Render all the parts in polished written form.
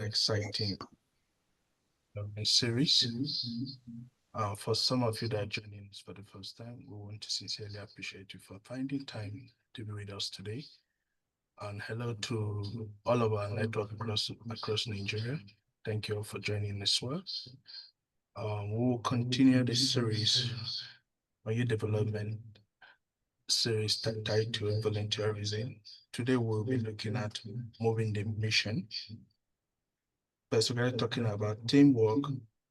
exciting series. For some of you that are joining us for the first time, we want to sincerely appreciate you for finding time to be with us today. And hello to all of our network across Nigeria. Thank you all for joining as well. We will continue this series on youth development series titled Volunteerism. Today we'll be looking at moving the mission. Basically talking about teamwork,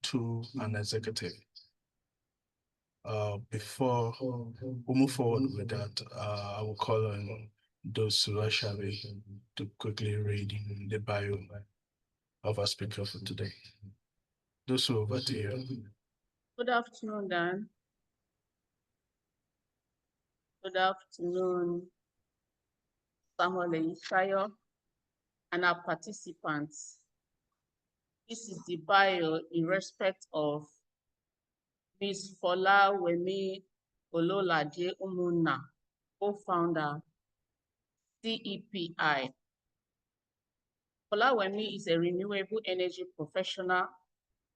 tool, and executive. Before we move forward with that, I will call on those who are shabby to quickly read the bio of our speaker for today. Those who are over to you. Good afternoon, Dan. Good afternoon, Samuel Eishayo, and our participants. This is the bio in respect of Ms. Folayemi Ololade Umunna, co-founder, CEPI. Folayemi is a renewable energy professional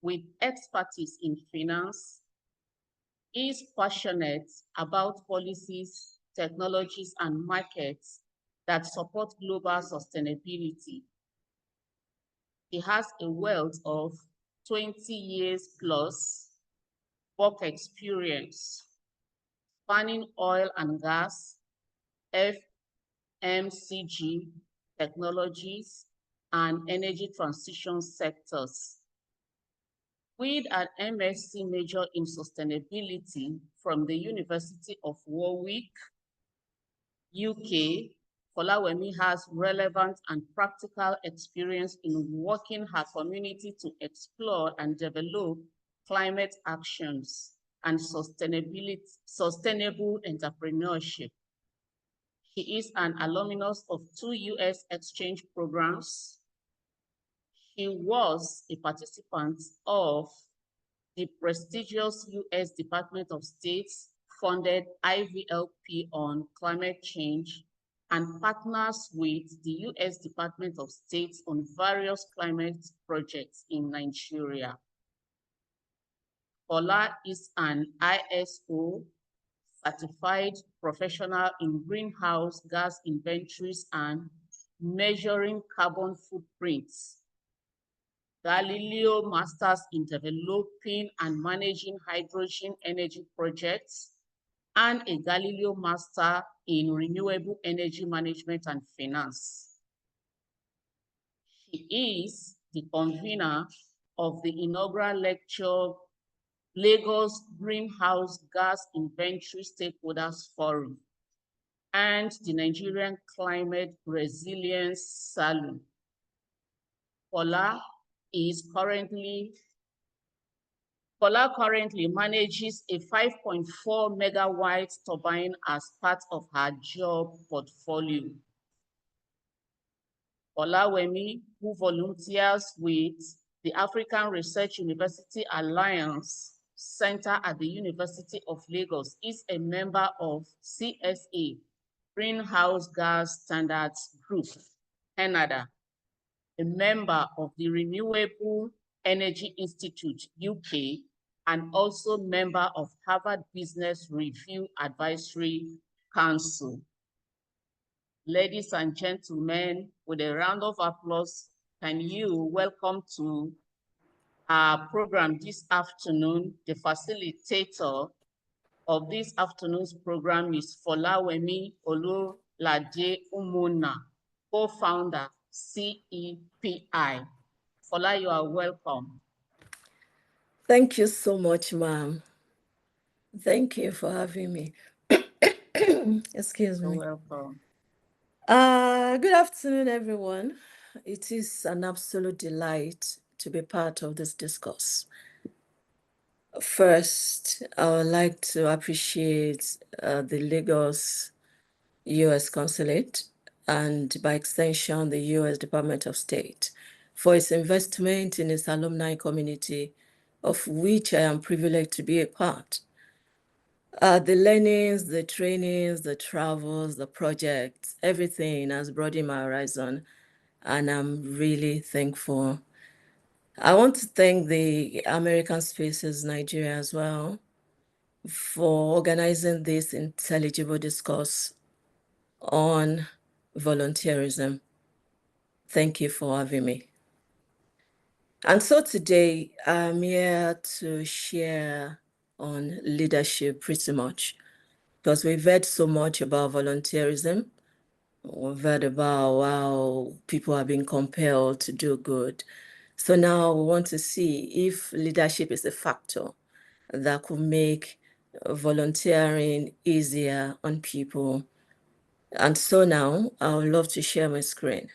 with expertise in finance. He is passionate about policies, technologies, and markets that support global sustainability. He has a wealth of 20 years plus work experience, spanning oil and gas, FMCG, technologies, and energy transition sectors. With an MSc major in sustainability from the University of Warwick, UK, Folayemi has relevant and practical experience in working her community to explore and develop climate actions and sustainable entrepreneurship. She is an alumnus of 2 US exchange programs. She was a participant of the prestigious US Department of State's funded IVLP on climate change and partners with the US Department of State on various climate projects in Nigeria. Fola is an ISO certified professional in greenhouse gas inventories and measuring carbon footprints. Galileo Masters in developing and managing hydrogen energy projects, and a Galileo Master in renewable energy management and finance. She is the convener of the inaugural lecture, Lagos Greenhouse Gas Inventory Stakeholders Forum, and the Nigerian Climate Resilience Salon. Fola currently manages a 5.4 megawatt turbine as part of her job portfolio. Folayemi, who volunteers with the African Research University Alliance Center at the University of Lagos, is a member of CSA, Greenhouse Gas Standards Group, Canada, a member of the Renewable Energy Institute, UK, and also member of Harvard Business Review Advisory Council. Ladies and gentlemen, with a round of applause, can you welcome to our program this afternoon, the facilitator of this afternoon's program is Folayemi Ololade Umunna, co-founder, CEPI. Fola, you are welcome. Thank you so much, ma'am. Thank you for having me. Excuse me. You're welcome. Good afternoon, everyone. It is an absolute delight to be part of this discourse. First, I would like to appreciate the Lagos US Consulate and by extension, the US Department of State for its investment in its alumni community, of which I am privileged to be a part. The learnings, the trainings, the travels, the projects, everything has broadened my horizon and I'm really thankful. I want to thank the American Spaces Nigeria as well for organizing this intelligible discourse on volunteerism. Thank you for having me. And so today I'm here to share on leadership pretty much, because we've heard so much about volunteerism. We've heard about how people are being compelled to do good. So now we want to see if leadership is a factor that could make volunteering easier on people. And so now I would love to share my screen.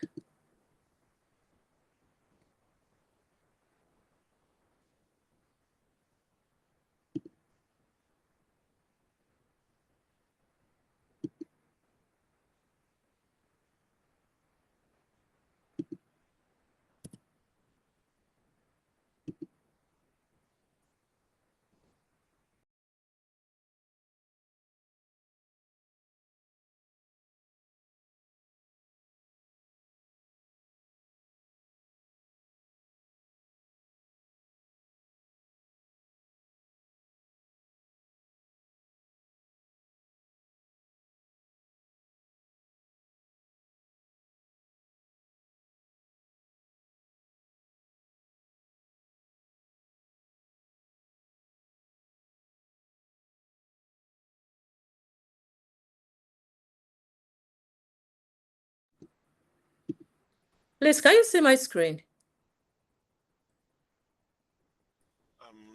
Please, can you see my screen?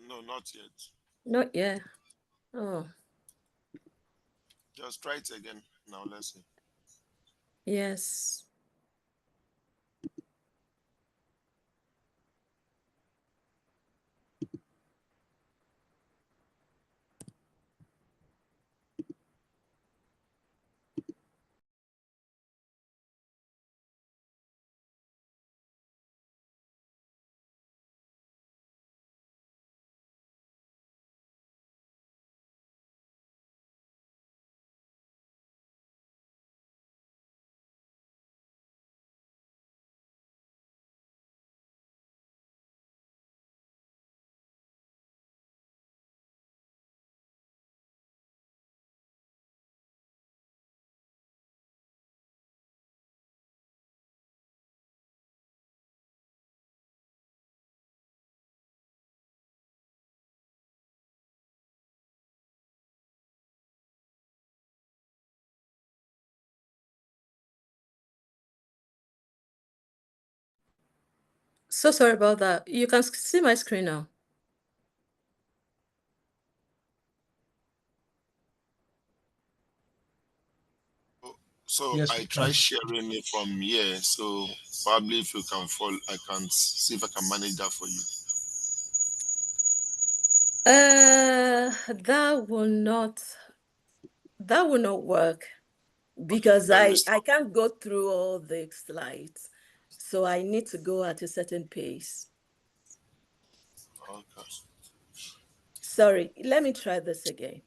No, not yet. Not yet. Oh, Just try it again. Now let's see. yes. So sorry about that. You can see my screen now. So Yes, I try sharing it from here. So probably if you can follow, I can see if I can manage that for you. That will not work because Let me I stop. can't go through all the slides. So I need to go at a certain pace. Okay. Sorry, let me try this again.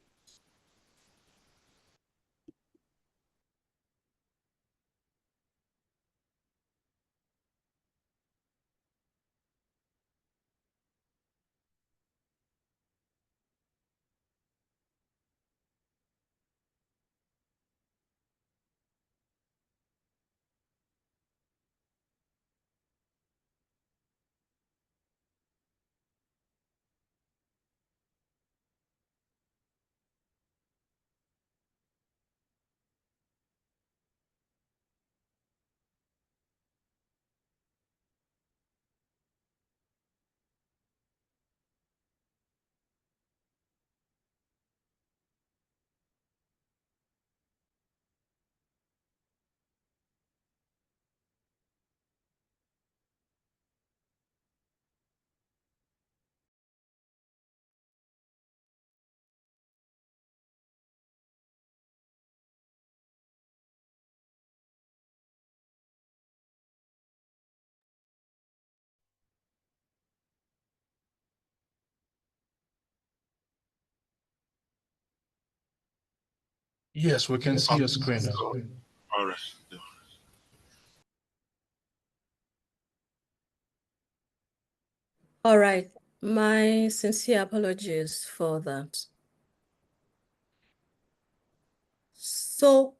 Yes, we can see your screen now. All right. Yeah. All right. My sincere apologies for that. So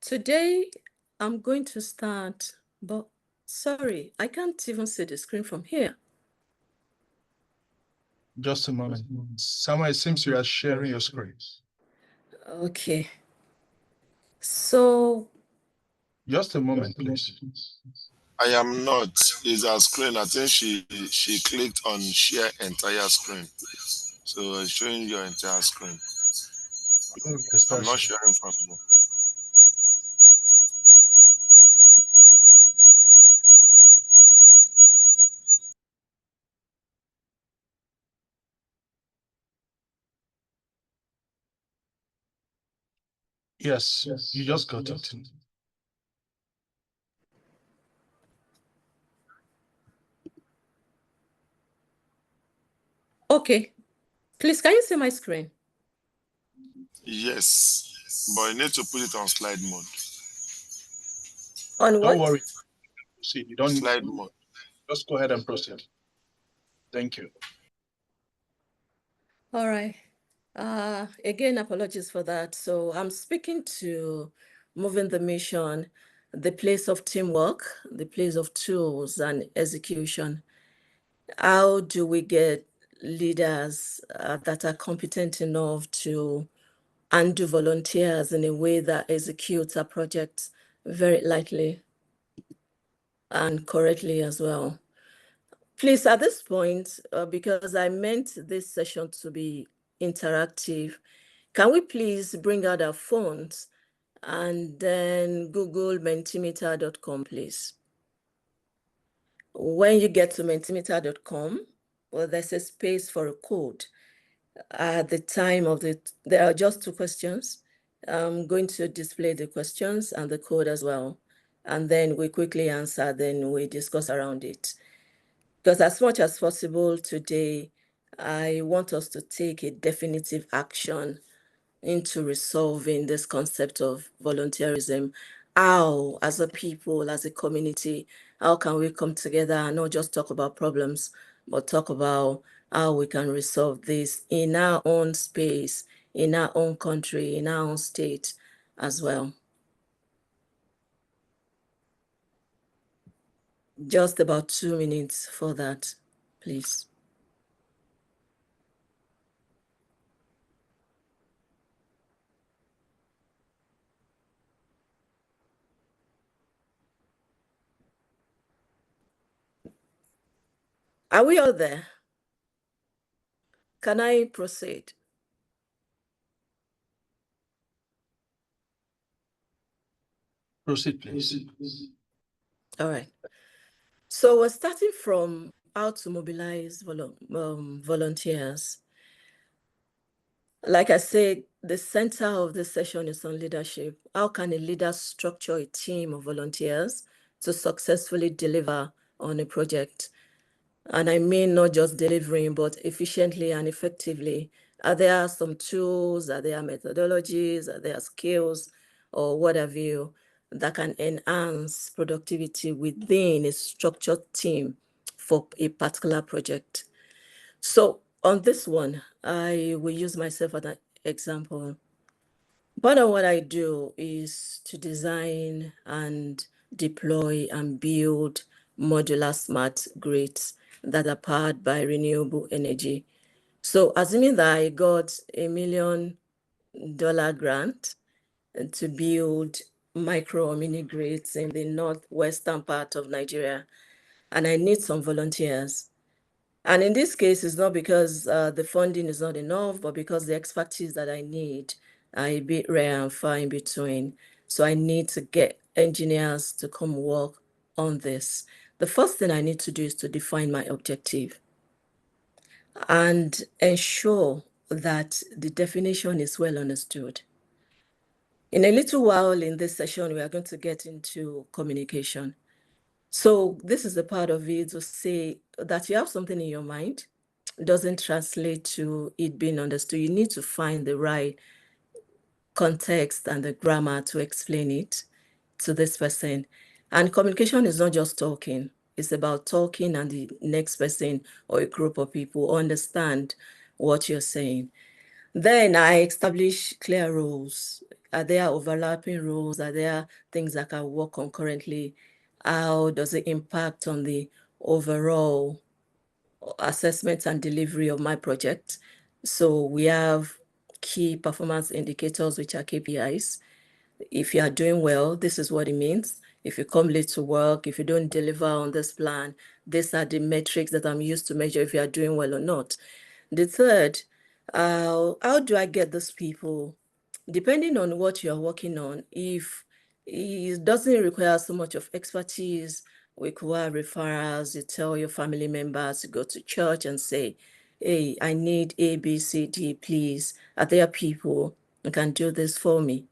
today I'm going to start, but sorry, I can't even see the screen from here. Just a moment. Someone, it seems you are sharing your screen. Okay. So Just a moment, please. I am not. It's her screen. I think she clicked on share entire screen. So it's showing your entire screen. I'm not sharing from you. Yes, you just got it. okay. Please, can you see my screen? Yes, but you need to put it on slide mode. On what? Don't worry. See, you don't Slide mode. just go ahead and proceed. Thank you. All right. Again, apologies for that. So I'm speaking to moving the mission, the place of teamwork, the place of tools and execution. How do we get leaders that are competent enough to undo volunteers in a way that executes our projects very lightly and correctly as well? Please, at this point, because I meant this session to be interactive, can we please bring out our phones and then Google mentimeter.com, please? When you get to mentimeter.com, well, there's a space for a code. At the time of there are just 2 questions. I'm going to display the questions and the code as well. And then we quickly answer, then we discuss around it. Because as much as possible today, I want us to take a definitive action into resolving this concept of volunteerism. How, as a people, as a community, how can we come together and not just talk about problems, but talk about how we can resolve this in our own space, in our own country, in our own state as well. Just about 2 minutes for that, please. Are we all there? Can I proceed? Proceed, please. All right. So we're starting from how to mobilize volunteers. Like I said, the center of this session is on leadership. How can a leader structure a team of volunteers to successfully deliver on a project? And I mean not just delivering, but efficiently and effectively. Are there some tools, are there methodologies, are there skills, or what have you, that can enhance productivity within a structured team for a particular project? So on this one, I will use myself as an example. Part of what I do is to design and deploy and build modular smart grids that are powered by renewable energy. So assuming that I got $1 million grant to build micro or mini grids in the northwestern part of Nigeria, and I need some volunteers. And in this case, it's not because the funding is not enough, but because the expertise that I need are a bit rare and far in between. So I need to get engineers to come work on this. The first thing I need to do is to define my objective and ensure that the definition is well understood. In a little while in this session, we are going to get into communication. So this is the part of it to say that you have something in your mind doesn't translate to it being understood. You need to find the right context and the grammar to explain it to this person. And communication is not just talking. It's about talking and the next person or a group of people understand what you're saying. Then I establish clear rules. Are there overlapping rules? Are there things that can work concurrently? How does it impact on the overall assessment and delivery of my project? So we have key performance indicators, which are KPIs. If you are doing well, this is what it means. If you come late to work, if you don't deliver on this plan, these are the metrics that I'm used to measure if you are doing well or not. The third, how do I get those people? Depending on what you're working on, if it doesn't require so much of expertise, we could have referrals. You tell your family members to go to church and say, hey, I need A, B, C, D, please. Are there people who can do this for me?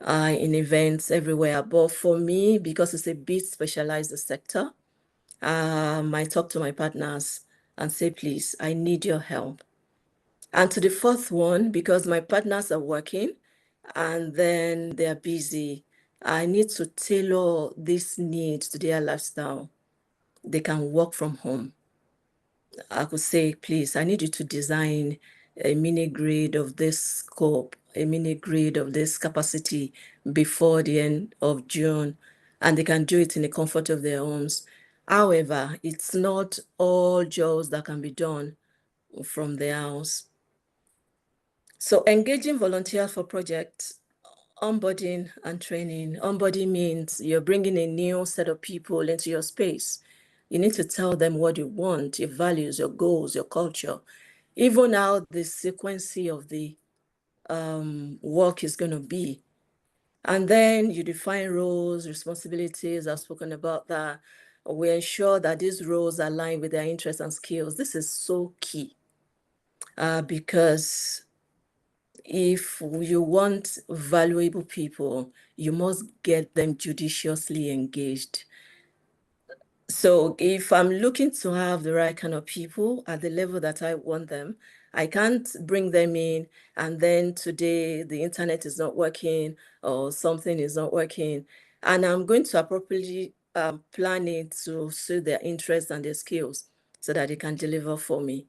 In events everywhere. But for me, because it's a bit specialized sector, I talk to my partners and say, please, I need your help. And to the fourth one, because my partners are working and then they're busy, I need to tailor this need to their lifestyle. They can work from home. I could say, please, I need you to design a mini grid of this scope, a mini grid of this capacity before the end of June, and they can do it in the comfort of their homes. However, it's not all jobs that can be done from the house. So engaging volunteers for projects, onboarding and training. Onboarding means you're bringing a new set of people into your space. You need to tell them what you want, your values, your goals, your culture, even how the sequence of the work is going to be. And then you define roles, responsibilities. I've spoken about that. We ensure that these roles align with their interests and skills. This is so key because if you want valuable people, you must get them judiciously engaged. So if I'm looking to have the right kind of people at the level that I want them, I can't bring them in and then today the internet is not working or something is not working. And I'm going to appropriately plan it to suit their interests and their skills so that they can deliver for me.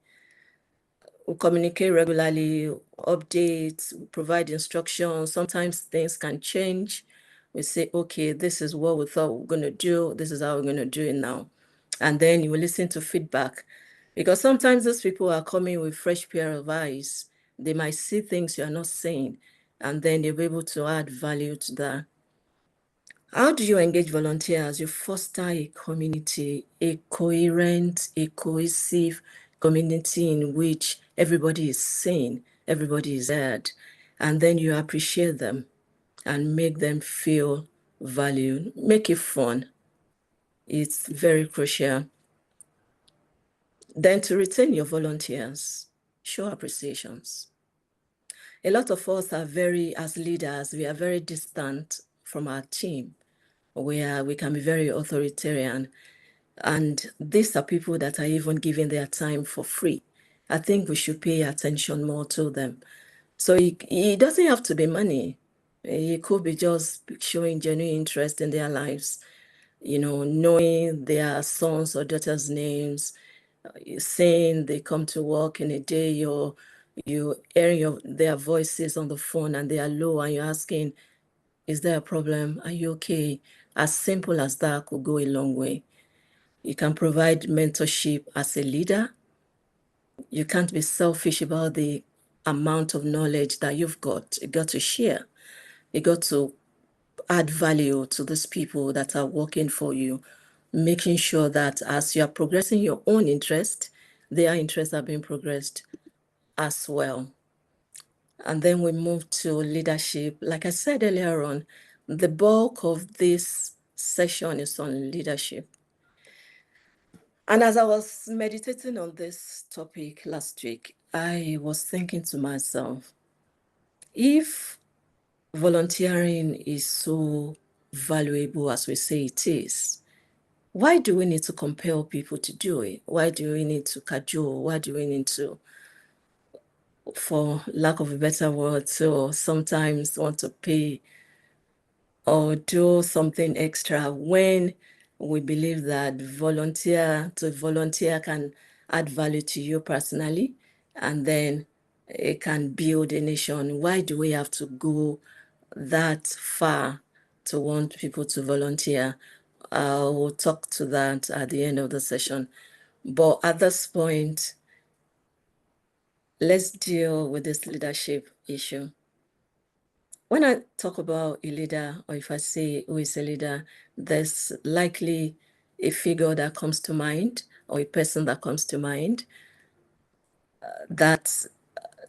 We communicate regularly, updates, provide instructions. Sometimes things can change. We say, okay, this is what we thought we were going to do. This is how we're going to do it now. And then you will listen to feedback. Because sometimes those people are coming with fresh pair of eyes. They might see things you're not seeing, and then they'll be able to add value to that. How do you engage volunteers? You foster a community, a coherent, a cohesive community in which everybody is seen, everybody is heard, and then you appreciate them and make them feel valued. Make it fun. It's very crucial. Then to retain your volunteers, show appreciations. A lot of us are as leaders, we are very distant from our team. We can be very authoritarian. And these are people that are even giving their time for free. I think we should pay attention more to them. So it doesn't have to be money. It could be just showing genuine interest in their lives, knowing their sons or daughters' names, saying they come to work in a day, you hearing their voices on the phone and they are low and you're asking, is there a problem? Are you okay? As simple as that could go a long way. You can provide mentorship as a leader. You can't be selfish about the amount of knowledge that you've got. You got to share. You got to add value to these people that are working for you, making sure that as you are progressing your own interest, their interests are being progressed as well. And then we move to leadership. Like I said earlier on, the bulk of this session is on leadership. And as I was meditating on this topic last week, I was thinking to myself, if volunteering is so valuable as we say it is, why do we need to compel people to do it? Why do we need to cajole? Why do we need to, for lack of a better word, so sometimes want to pay or do something extra when we believe that volunteer can add value to you personally, and then it can build a nation. Why do we have to go that far to want people to volunteer? We'll talk to that at the end of the session. But at this point, let's deal with this leadership issue. When I talk about a leader, or if I say who is a leader, there's likely a figure that comes to mind, or a person that comes to mind that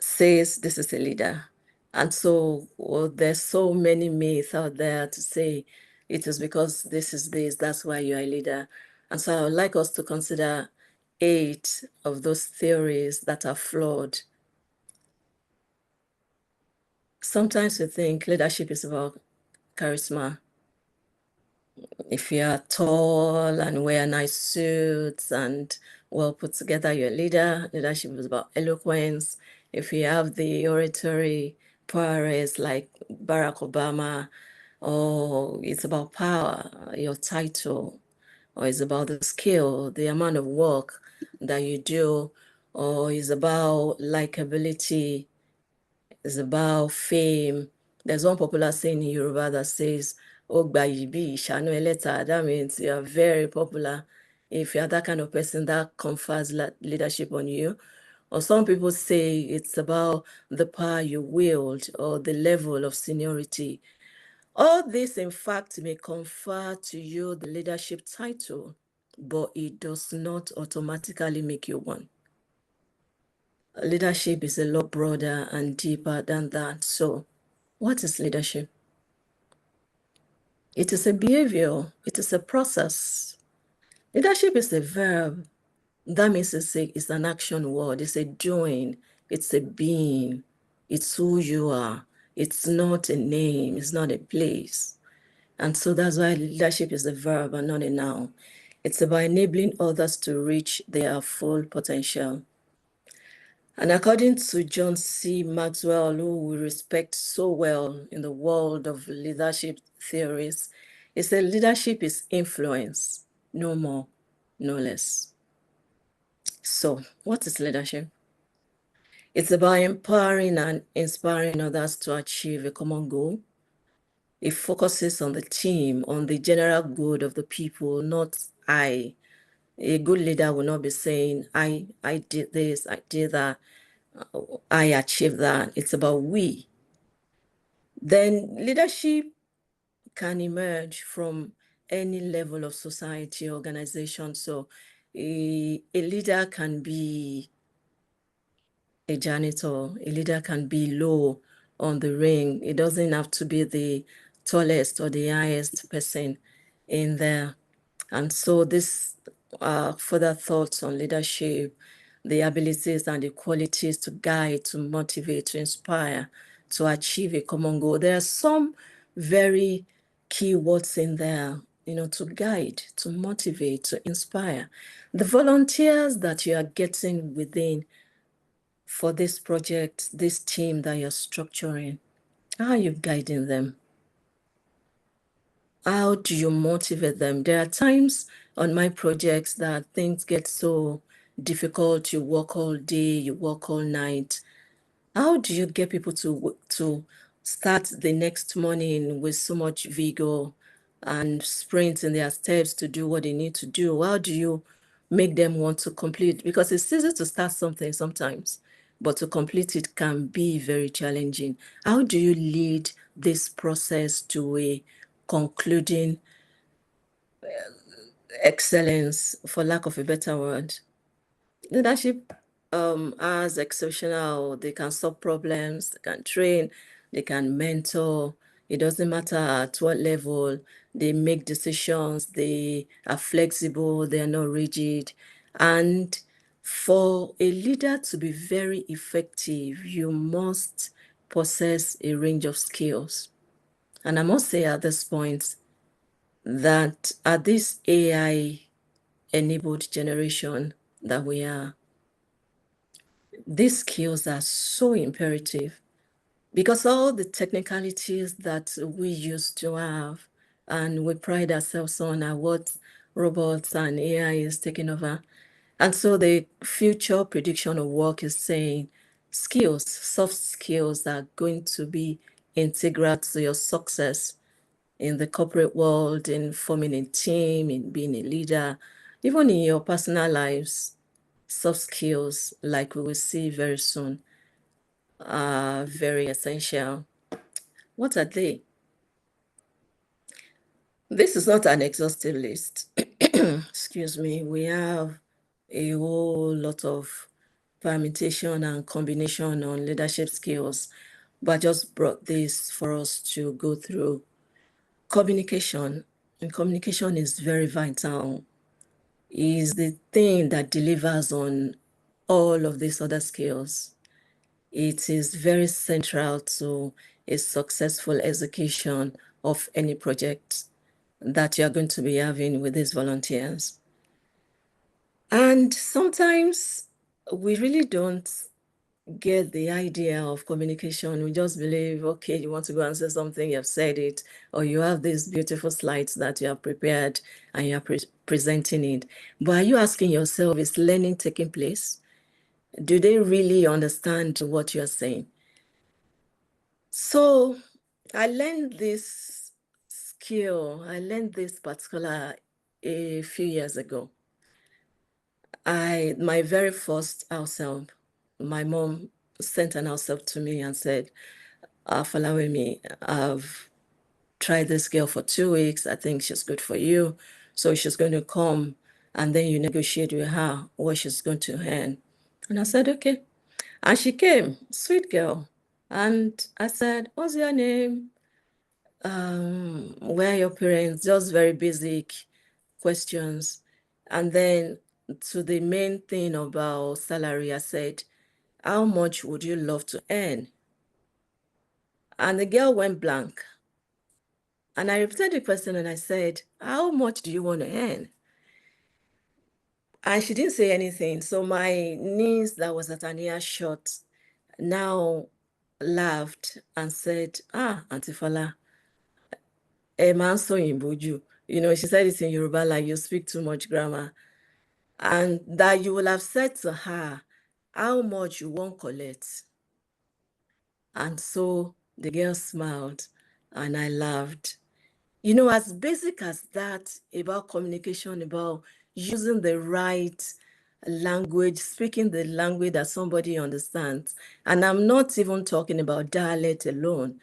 says this is a leader. And so there's so many myths out there to say it is because this is this, that's why you're a leader. And so I would like us to consider 8 of those theories that are flawed. Sometimes we think leadership is about charisma. If you are tall and wear nice suits and well put together, you're a leader. Leadership is about eloquence. If you have the oratory prowess like Barack Obama, or it's about power, your title, or it's about the skill, the amount of work that you do, or it's about likability, it's about fame. There's one popular saying in Yoruba that says, Ogbayibi Shanu Eleta. That means you are very popular. If you're that kind of person, that confers leadership on you. Or some people say it's about the power you wield or the level of seniority. All this, in fact, may confer to you the leadership title, but it does not automatically make you one. Leadership is a lot broader and deeper than that. So, what is leadership? It is a behavior, it is a process. Leadership is a verb. That means it's an action word, it's a doing, it's a being, it's who you are. It's not a name, it's not a place. And so that's why leadership is a verb and not a noun. It's about enabling others to reach their full potential. And according to John C. Maxwell, who we respect so well in the world of leadership theories, he said leadership is influence, no more, no less. So, what is leadership? It's about empowering and inspiring others to achieve a common goal. It focuses on the team, on the general good of the people, not I. A good leader will not be saying, I did this, I did that, I achieved that. It's about we. Then leadership can emerge from any level of society, organization. So a leader can be a janitor, a leader can be low on the ring. It doesn't have to be the tallest or the highest person in there. And so this further thoughts on leadership, the abilities and the qualities to guide, to motivate, to inspire, to achieve a common goal. There are some very key words in there, to guide, to motivate, to inspire. The volunteers that you are getting within for this project, this team that you're structuring, how are you guiding them? How do you motivate them? There are times on my projects that things get so difficult. You work all day, you work all night. How do you get people to start the next morning with so much vigor and sprint in their steps to do what they need to do? How do you make them want to complete? Because it's easy to start something sometimes, but to complete it can be very challenging. How do you lead this process to a concluding excellence, for lack of a better word? Leadership as exceptional. They can solve problems, they can train, they can mentor. It doesn't matter at what level. They make decisions, they are flexible, they are not rigid. And for a leader to be very effective, you must possess a range of skills. And I must say at this point that at this AI-enabled generation that we are, these skills are so imperative because all the technicalities that we used to have and we pride ourselves on are what robots and AI is taking over. And so the future prediction of work is saying skills, soft skills are going to be integral to your success in the corporate world, in forming a team, in being a leader, even in your personal lives. Soft skills, like we will see very soon, are very essential. What are they? This is not an exhaustive list. Excuse me. We have a whole lot of permutation and combination on leadership skills, but I just brought this for us to go through. Communication, and communication is very vital. Is the thing that delivers on all of these other skills. It is very central to a successful execution of any project that you're going to be having with these volunteers. And sometimes we really don't get the idea of communication. We just believe, okay, you want to go and say something, you've said it, or you have these beautiful slides that you have prepared and you're presenting it. But are you asking yourself, is learning taking place? Do they really understand what you're saying? So I learned this skill, I learned this particular a few years ago. My very first house help, my mom sent an house help to me and said, Folayemi, I've tried this girl for 2 weeks. I think she's good for you. So she's going to come and then you negotiate with her what she's going to earn. And I said, okay. And she came, sweet girl. And I said, what's your name? Where are your parents? Just very basic questions. And then to the main thing about salary, I said, how much would you love to earn? And the girl went blank. And I repeated the question and I said, how much do you want to earn? And she didn't say anything. So my niece that was at an earshot now laughed and said, Auntie Fola, man so imboju. You know, she said it in Yoruba, like you speak too much grammar. And that you will have said to her, how much you won't collect. And so the girl smiled and I laughed. You know, as basic as that, about communication, about using the right language, speaking the language that somebody understands. And I'm not even talking about dialect alone,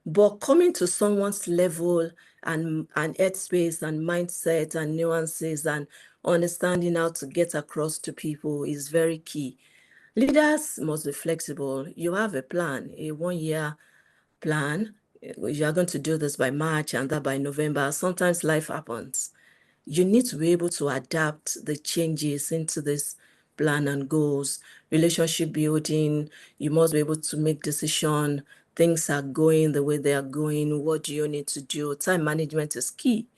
but coming to someone's level and headspace and mindset and nuances and understanding how to get across to people is very key. Leaders must be flexible. You have a plan, a 1-year plan. You are going to do this by March and that by November. Sometimes life happens. You need to be able to adapt the changes into this plan and goals. Relationship building, you must be able to make decisions. Things are going the way they are going. What do you need to do? Time management is key.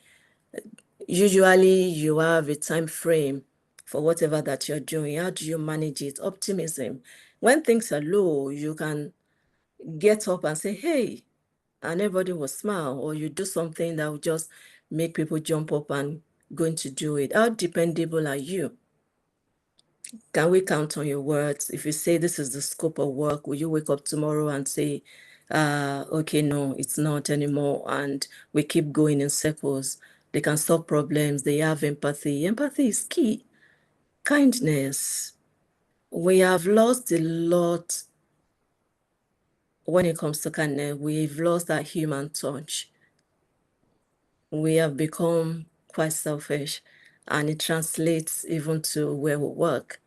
Usually you have a time frame for whatever that you're doing. How do you manage it? Optimism. When things are low, you can get up and say, hey, and everybody will smile, or you do something that will just make people jump up and going to do it. How dependable are you? Can we count on your words? If you say this is the scope of work, will you wake up tomorrow and say, okay, no, it's not anymore, and we keep going in circles? They can solve problems. They have empathy. Empathy is key. Kindness. We have lost a lot when it comes to kindness. We've lost that human touch. We have become quite selfish, and it translates even to where we work,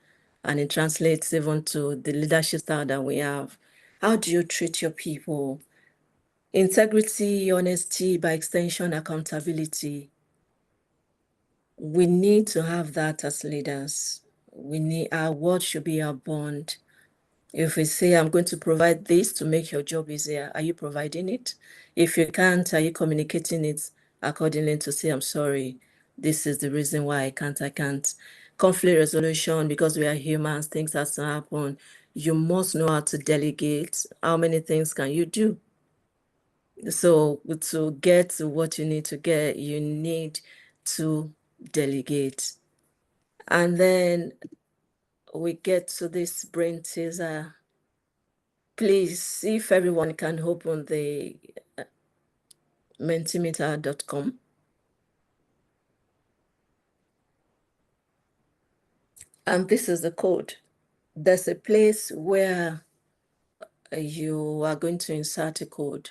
and it translates even to the leadership style that we have. How do you treat your people? Integrity, honesty, by extension, accountability. We need to have that as leaders. Our word should be our bond. If we say, I'm going to provide this to make your job easier, are you providing it? If you can't, are you communicating it accordingly to say, I'm sorry, this is the reason why I can't. Conflict resolution, because we are humans, things have to happen. You must know how to delegate. How many things can you do? So to get to what you need to get, you need to delegate. And then we get to this brain teaser. Please, if everyone can open the mentimeter.com. And this is the code. There's a place where you are going to insert a code.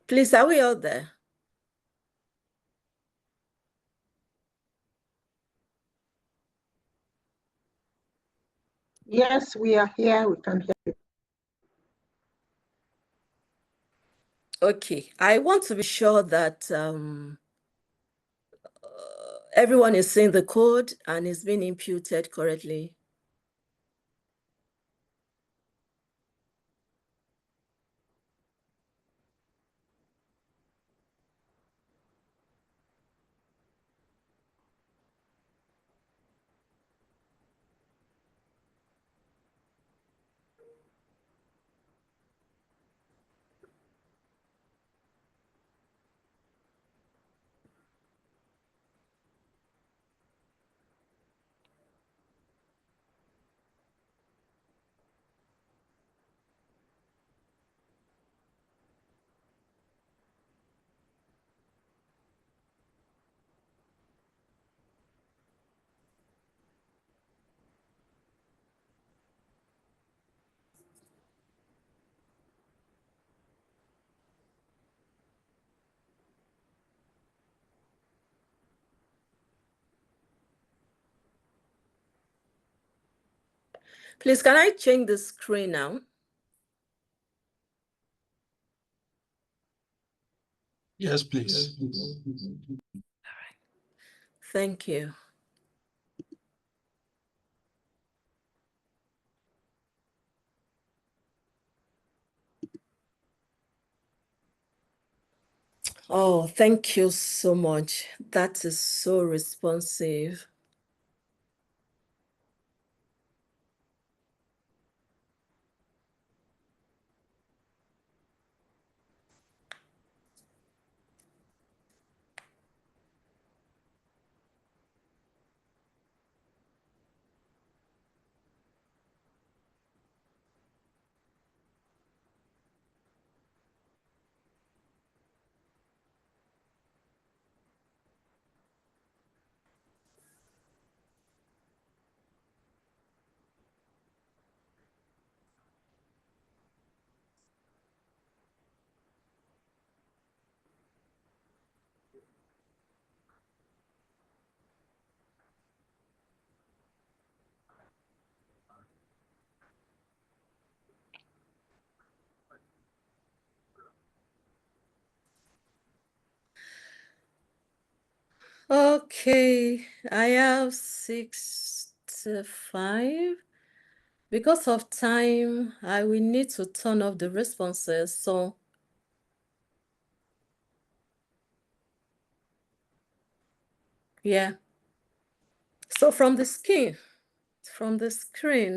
Please, are we out there? Yes, we are here. We can hear you. Okay, I want to be sure that everyone is seeing the code and is being imputed correctly. Please, can I change the screen now? Yes, please. All right. Thank you. Oh, thank you so much. That is so responsive. Okay, I have 6 to 5. Because of time, I will need to turn off the responses. So yeah. So from the screen,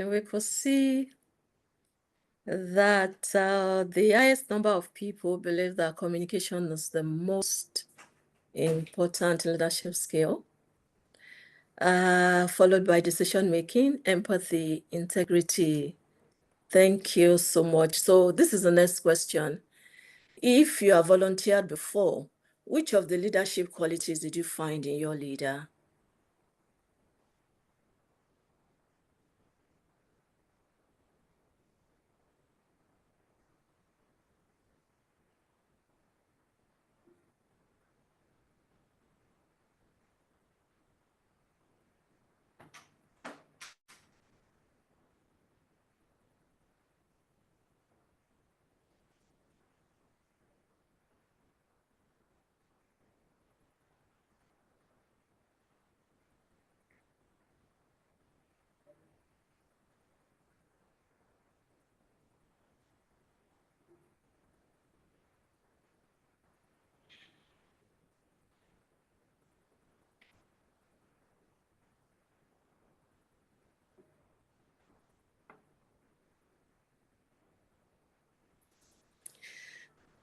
we could see that the highest number of people believe that communication is the most important leadership skill, followed by decision-making, empathy, integrity. Thank you so much. So this is the next question. If you have volunteered before, which of the leadership qualities did you find in your leader?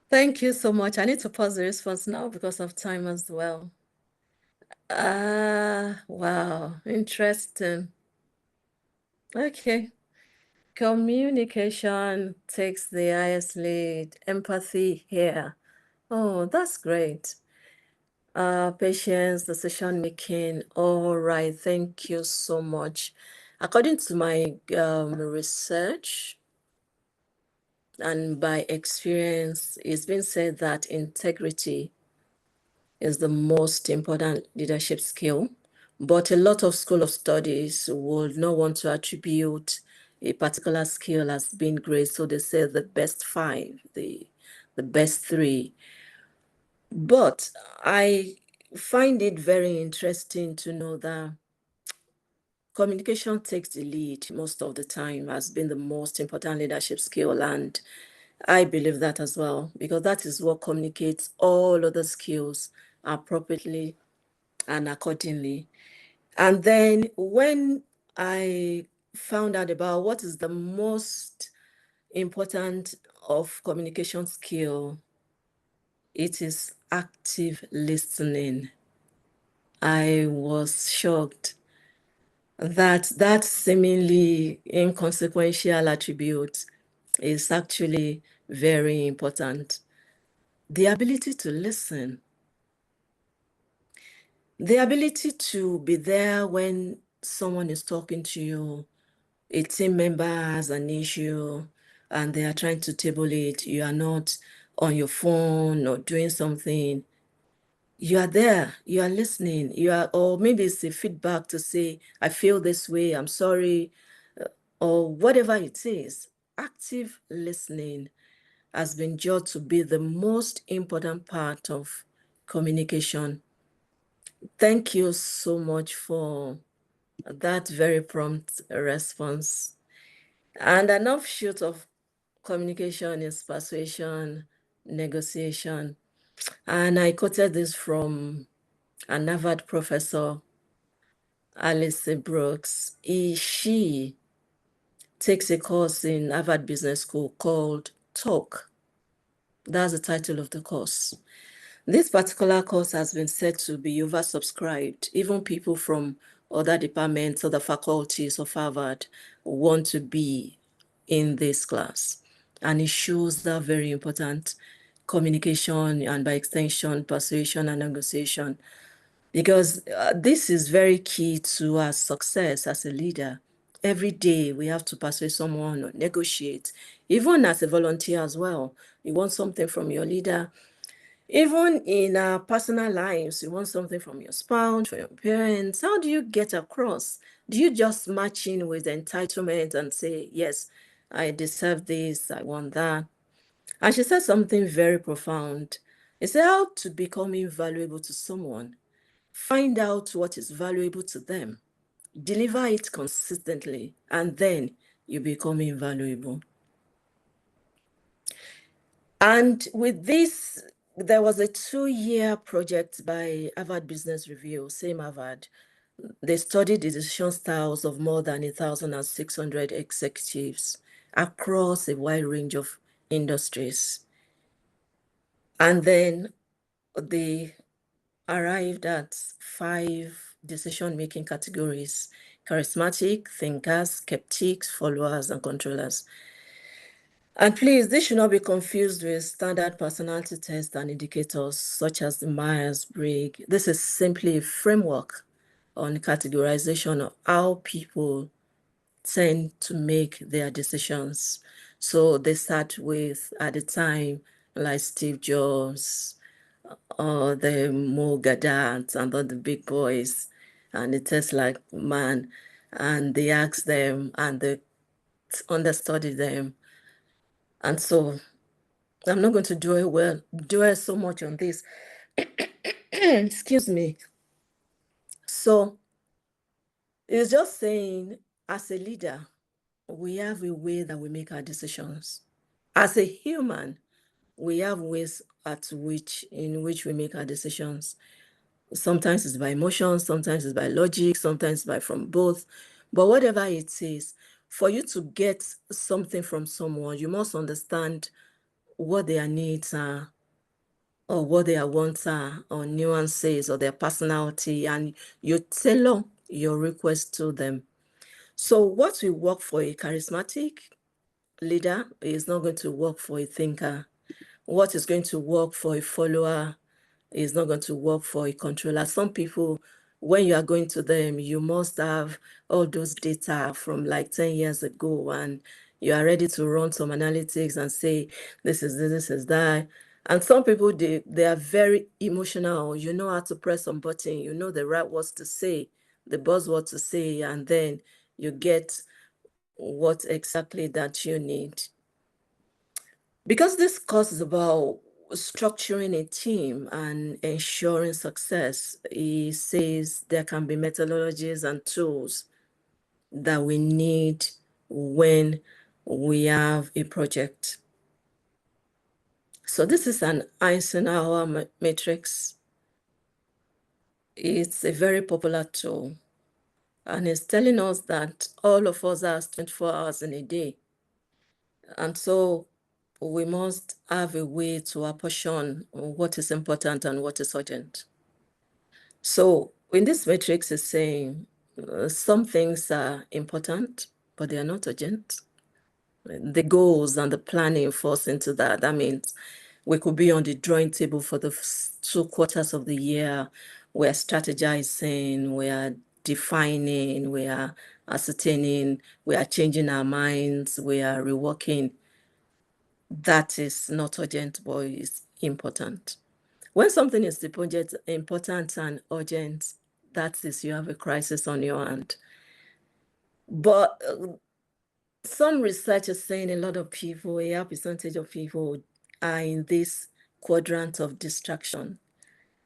Thank you so much. I need to pause the response now because of time as well. Wow, interesting. Okay. Communication takes the highest lead. Empathy here. Oh, that's great. Patience, decision making. All right, thank you so much. According to my research and by experience, it's been said that integrity is the most important leadership skill, but a lot of school of studies would not want to attribute a particular skill as being great, so they say the best 5, the best 3. But I find it very interesting to know that communication takes the lead most of the time, has been the most important leadership skill. And I believe that as well, because that is what communicates all other skills appropriately and accordingly. And then when I found out about what is the most important of communication skill, it is active listening. I was shocked that that seemingly inconsequential attribute is actually very important. The ability to listen, the ability to be there when someone is talking to you, a team member has an issue and they are trying to table it, you are not on your phone or doing something. You are there, you are listening, or maybe it's a feedback to say, I feel this way, I'm sorry, or whatever it is. Active listening has been judged to be the most important part of communication. Thank you so much for that very prompt response. And an offshoot of communication is persuasion, negotiation. And I quoted this from a Harvard professor, Alice Brooks. She takes a course in Harvard Business School called Talk. That's the title of the course. This particular course has been said to be oversubscribed. Even people from other departments, other faculties of Harvard want to be in this class. And it shows that very important communication and by extension, persuasion and negotiation, because this is very key to our success as a leader. Every day we have to persuade someone or negotiate, even as a volunteer as well. You want something from your leader. Even in our personal lives, you want something from your spouse, from your parents. How do you get across? Do you just match in with entitlement and say, yes, I deserve this, I want that? And she said something very profound. It's how to become invaluable to someone. Find out what is valuable to them, deliver it consistently, and then you become invaluable. And with this, there was a 2-year project by Harvard Business Review, same Harvard. They studied the decision styles of more than 1,600 executives across a wide range of industries. And then they arrived at 5 decision-making categories: charismatic, thinkers, skeptics, followers, and controllers. And please, this should not be confused with standard personality tests and indicators such as the Myers-Briggs. This is simply a framework on categorization of how people tend to make their decisions. So they start with, at the time, like Steve Jobs, or the Mo Gaddart and all the big boys, and the Tesla man, and they ask them and they understudy them. And so I'm not going to dwell so much on this. Excuse me. So it's just saying, as a leader, we have a way that we make our decisions. As a human, we have ways in which we make our decisions. Sometimes it's by emotion, sometimes it's by logic, sometimes by from both. But whatever it is, for you to get something from someone, you must understand what their needs are, or what their wants are, or nuances, or their personality, and you tailor your request to them. So what will work for a charismatic leader is not going to work for a thinker. What is going to work for a follower is not going to work for a controller. Some people, when you are going to them, you must have all those data from like 10 years ago, and you are ready to run some analytics and say, this is that. And some people, they are very emotional. You know how to press some button. You know the right words to say, the buzzword to say, and then you get what exactly that you need. Because this course is about structuring a team and ensuring success, he says there can be methodologies and tools that we need when we have a project. So this is an Eisenhower matrix. It's a very popular tool, and it's telling us that all of us have 24 hours in a day. And so we must have a way to apportion what is important and what is urgent. So in this matrix is saying some things are important, but they are not urgent. The goals and the planning falls into that. That means we could be on the drawing table for the 2 quarters of the year. We're strategizing, we are defining, we are ascertaining, we are changing our minds, we are reworking. That is not urgent, but is important. When something is important and urgent, that is, you have a crisis on your hand. But some research is saying a lot of people, a high percentage of people are in this quadrant of distraction.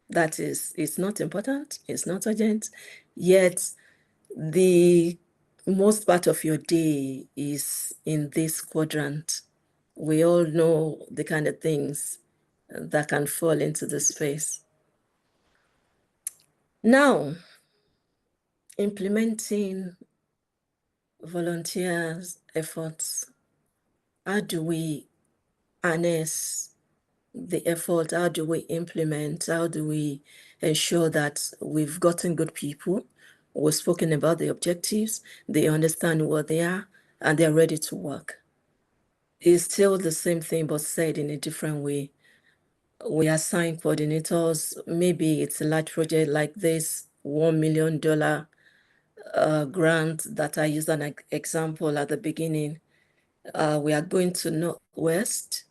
That is, it's not important, it's not urgent, yet the most part of your day is in this quadrant. We all know the kind of things that can fall into the space. Now, implementing volunteers' efforts, how do we harness the effort? How do we implement? How do we ensure that we've gotten good people? We've spoken about the objectives, they understand what they are, and they're ready to work. It's still the same thing, but said in a different way. We assign coordinators. Maybe it's a large project like this, $1 million grant that I used an example at the beginning. We are going to Northwest.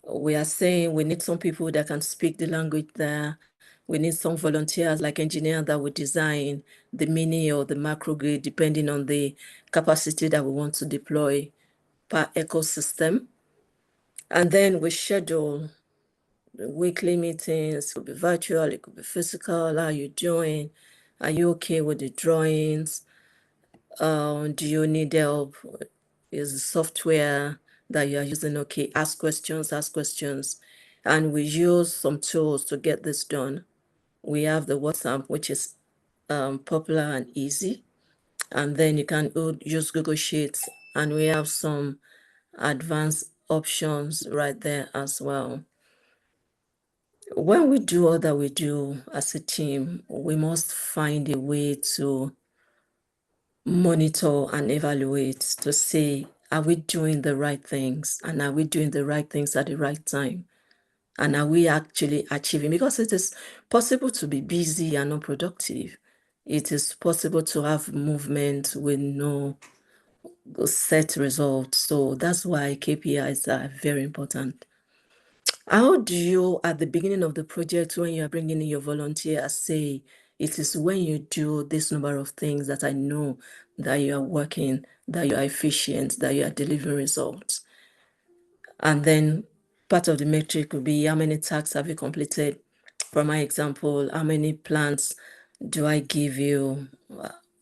We are saying we need some people that can speak the language there. We need some volunteers like engineers that will design the mini or the macro grid, depending on the capacity that we want to deploy per ecosystem. And then we schedule weekly meetings. It could be virtual, it could be physical. How are you doing? Are you okay with the drawings? Do you need help? Is the software that you are using okay? Ask questions. And we use some tools to get this done. We have the WhatsApp, which is popular and easy. And then you can use Google Sheets, and we have some advanced options right there as well. When we do all that we do as a team, we must find a way to monitor and evaluate to say, are we doing the right things? And are we doing the right things at the right time? And are we actually achieving? Because it is possible to be busy and unproductive. It is possible to have movement with no set results. So that's why KPIs are very important. How do you, at the beginning of the project, when you are bringing in your volunteers, say, it is when you do this number of things that I know that you are working, that you are efficient, that you are delivering results? And then part of the metric would be how many tasks have you completed? For my example, how many plants do I give you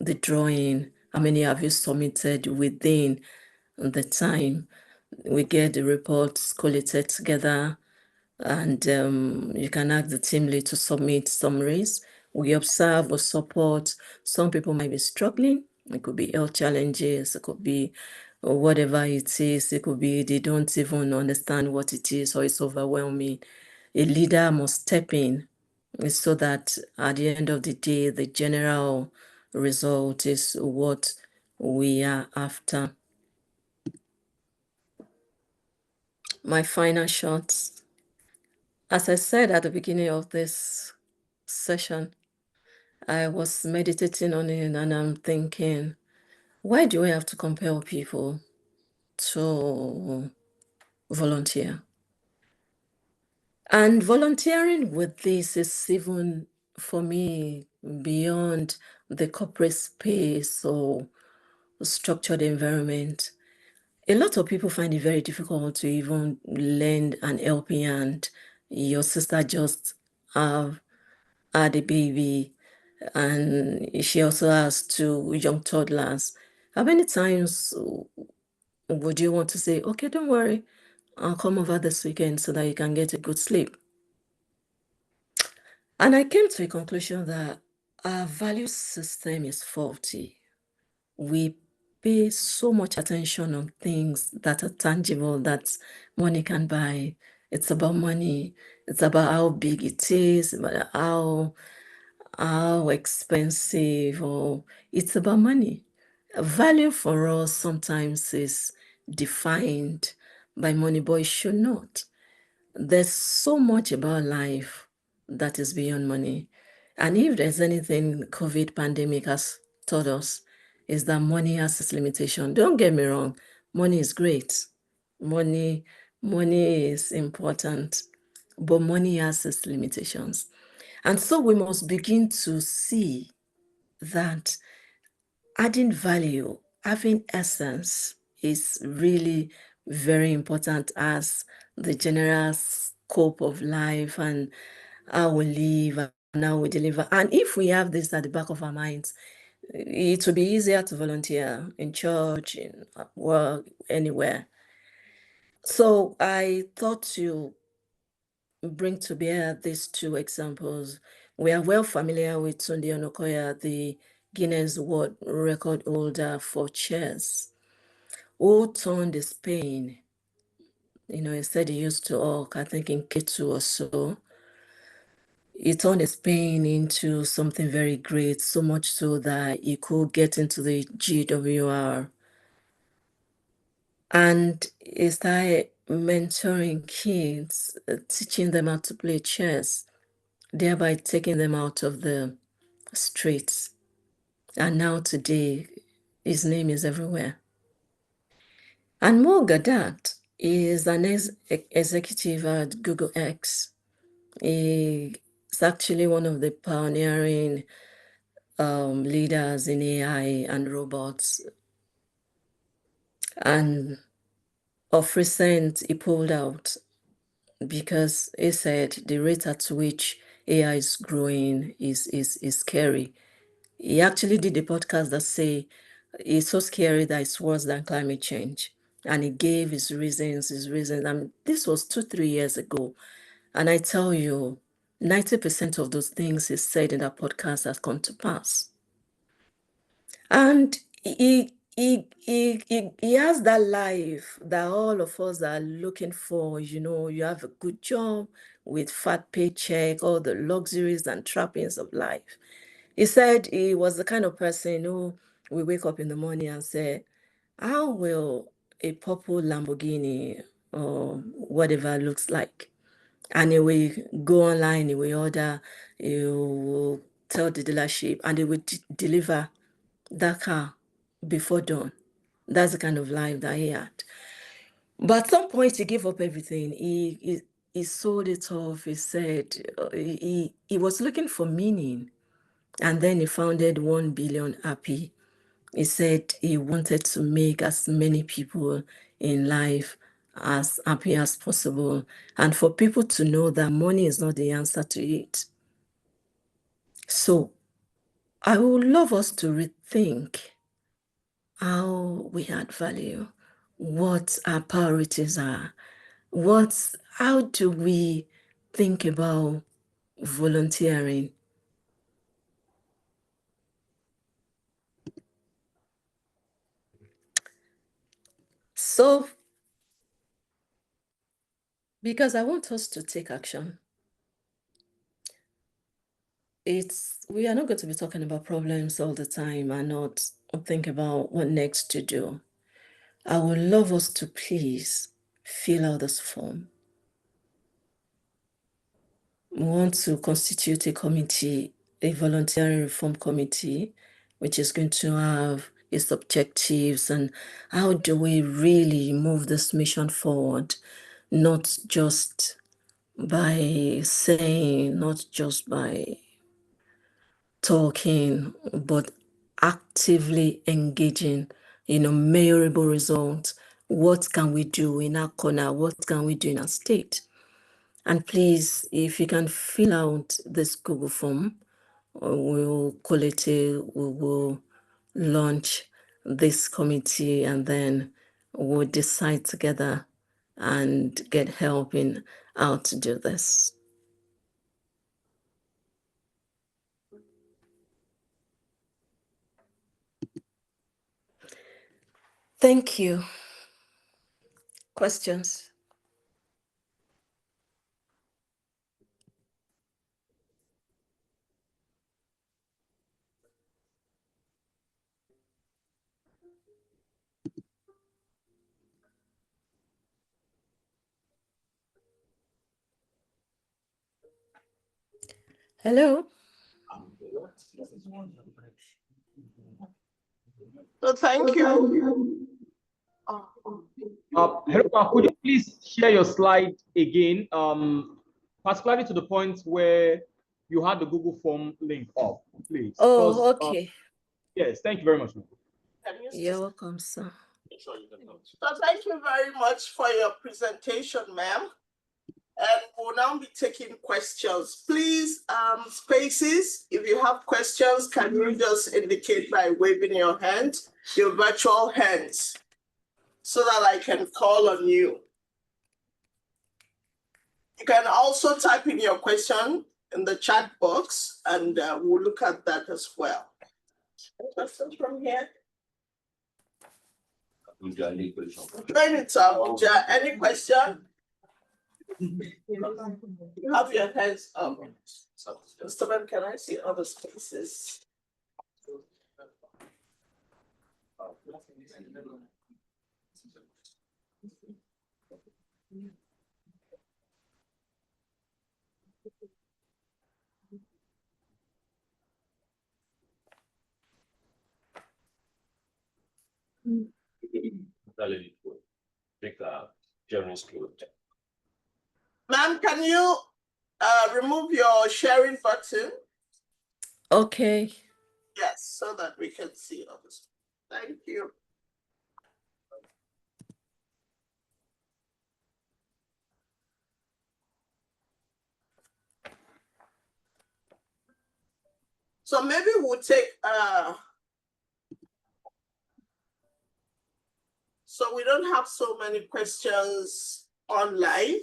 the drawing? How many have you submitted within the time? We get the reports collated together, and you can ask the team lead to submit summaries. We observe or support. Some people might be struggling. It could be health challenges. It could be or whatever it is. It could be they don't even understand what it is or it's overwhelming. A leader must step in so that at the end of the day, the general result is what we are after. My final shots. As I said at the beginning of this session, I was meditating on it and I'm thinking, why do we have to compel people to volunteer? And volunteering with this is even, for me, beyond the corporate space or structured environment. A lot of people find it very difficult to even lend an helping hand. Your sister just had a baby and she also has 2 young toddlers. How many times would you want to say, okay, don't worry, I'll come over this weekend so that you can get a good sleep? And I came to a conclusion that our value system is faulty. We pay so much attention on things that are tangible that money can buy. It's about money. It's about how big it is, about how expensive, or it's about money. Value for us sometimes is defined by money, but it should not. There's so much about life that is beyond money. And if there's anything COVID pandemic has taught us, is that money has its limitation. Don't get me wrong, money is great. Money is important, but money has its limitations. And so we must begin to see that adding value, having essence is really very important as the general scope of life and how we live and how we deliver. And if we have this at the back of our minds, it will be easier to volunteer in church, in work, anywhere. So I thought to bring to bear these 2 examples. We are well familiar with Tunde Onokoya, the Guinness World Record holder for chess, who turned his pain. He said he used to walk, I think in K2 or so. He turned his pain into something very great, so much so that he could get into the GWR. And he started mentoring kids, teaching them how to play chess, thereby taking them out of the streets. And now today, his name is everywhere. And more Gadat is an executive at Google X. He's actually one of the pioneering leaders in AI and robots. And of recent, he pulled out because he said the rate at which AI is growing is scary. He actually did a podcast that say it's so scary that it's worse than climate change. And he gave his reasons. I mean, this was 2-3 years ago. And I tell you, 90% of those things he said in that podcast has come to pass. And he has that life that all of us are looking for. You have a good job with fat paycheck, all the luxuries and trappings of life. He said he was the kind of person who will wake up in the morning and say, how will a purple Lamborghini or whatever it looks like? And he will go online, he will order, he will tell the dealership, and they will deliver that car before dawn. That's the kind of life that he had. But at some point, he gave up everything. He sold it off. He said he was looking for meaning. And then he founded 1 Billion Happy. He said he wanted to make as many people in life as happy as possible, and for people to know that money is not the answer to it. So I would love us to rethink how we add value, what our priorities are, how do we think about volunteering? So, because I want us to take action, we are not going to be talking about problems all the time and not think about what next to do. I would love us to please fill out this form. We want to constitute a committee, a voluntary reform committee, which is going to have its objectives and how do we really move this mission forward, not just by saying, not just by talking, but actively engaging, measurable results. What can we do in our corner? What can we do in our state? And please, if you can fill out this Google form, we'll collate it, we will launch this committee, and then we'll decide together and get help in how to do this. Thank you. Questions? Hello? So thank you. Hello, could you please share your slide again, particularly to the point where you had the Google form link up, please? Oh, okay. Yes, thank you very much. You're welcome, sir. So thank you very much for your presentation, ma'am. And we'll now be taking questions. Please, spaces, if you have questions, can you just indicate by waving your hand, your virtual hands, so that I can call on you. You can also type in your question in the chat box, and we'll look at that as well. Any questions from here? Going into Abuja, any question? You have your hands up. Mr. Man, can I see other spaces? Ma'am, can you remove your sharing button? Okay. Yes, so that we can see others. Thank you. So maybe we'll take so we don't have so many questions online.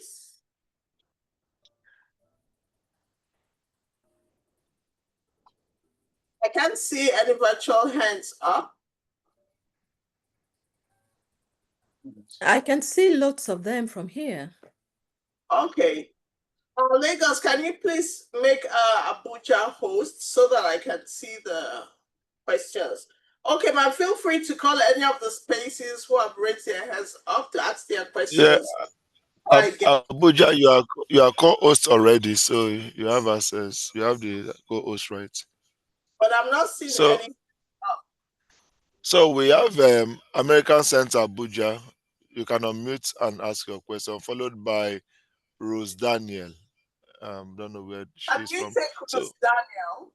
I can't see any virtual hands up. I can see lots of them from here. Okay. Lagos, can you please make Abuja host so that I can see the questions? Okay, ma'am, feel free to call any of the spaces who have raised their hands up to ask their questions. Yeah, Abuja, you are co-host already, so you have access. You have the co-host right. But I'm not seeing any. So we have American Center Abuja. You can unmute and ask your question, followed by Rose Daniel. Don't know where she's from. Rose Daniel?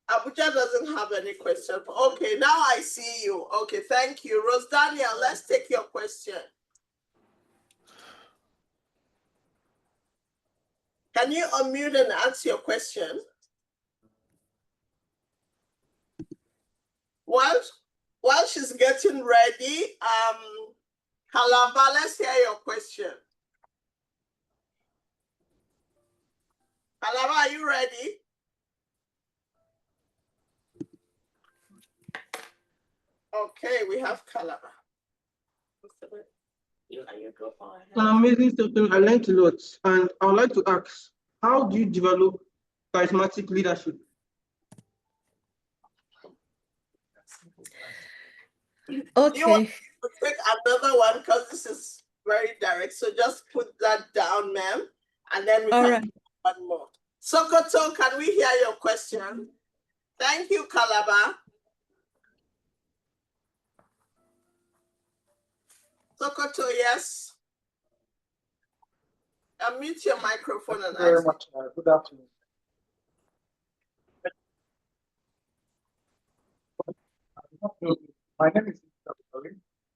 Abuja doesn't have any question. Okay, now I see you. Okay, thank you. Rose Daniel, let's take your question. Can you unmute and ask your question? While she's getting ready, Calabar, let's hear your question. Calabar, are you ready? Okay, we have Calabar. An amazing session. I learned a lot, and I would like to ask, how do you develop charismatic leadership? Okay. You want to take another one because this is very direct. So just put that down, ma'am, and then we can do one more. Sokoto, can we hear your question? Thank you, Calabar. Sokoto, yes. Unmute your microphone and Very ask. much. Good afternoon. My name is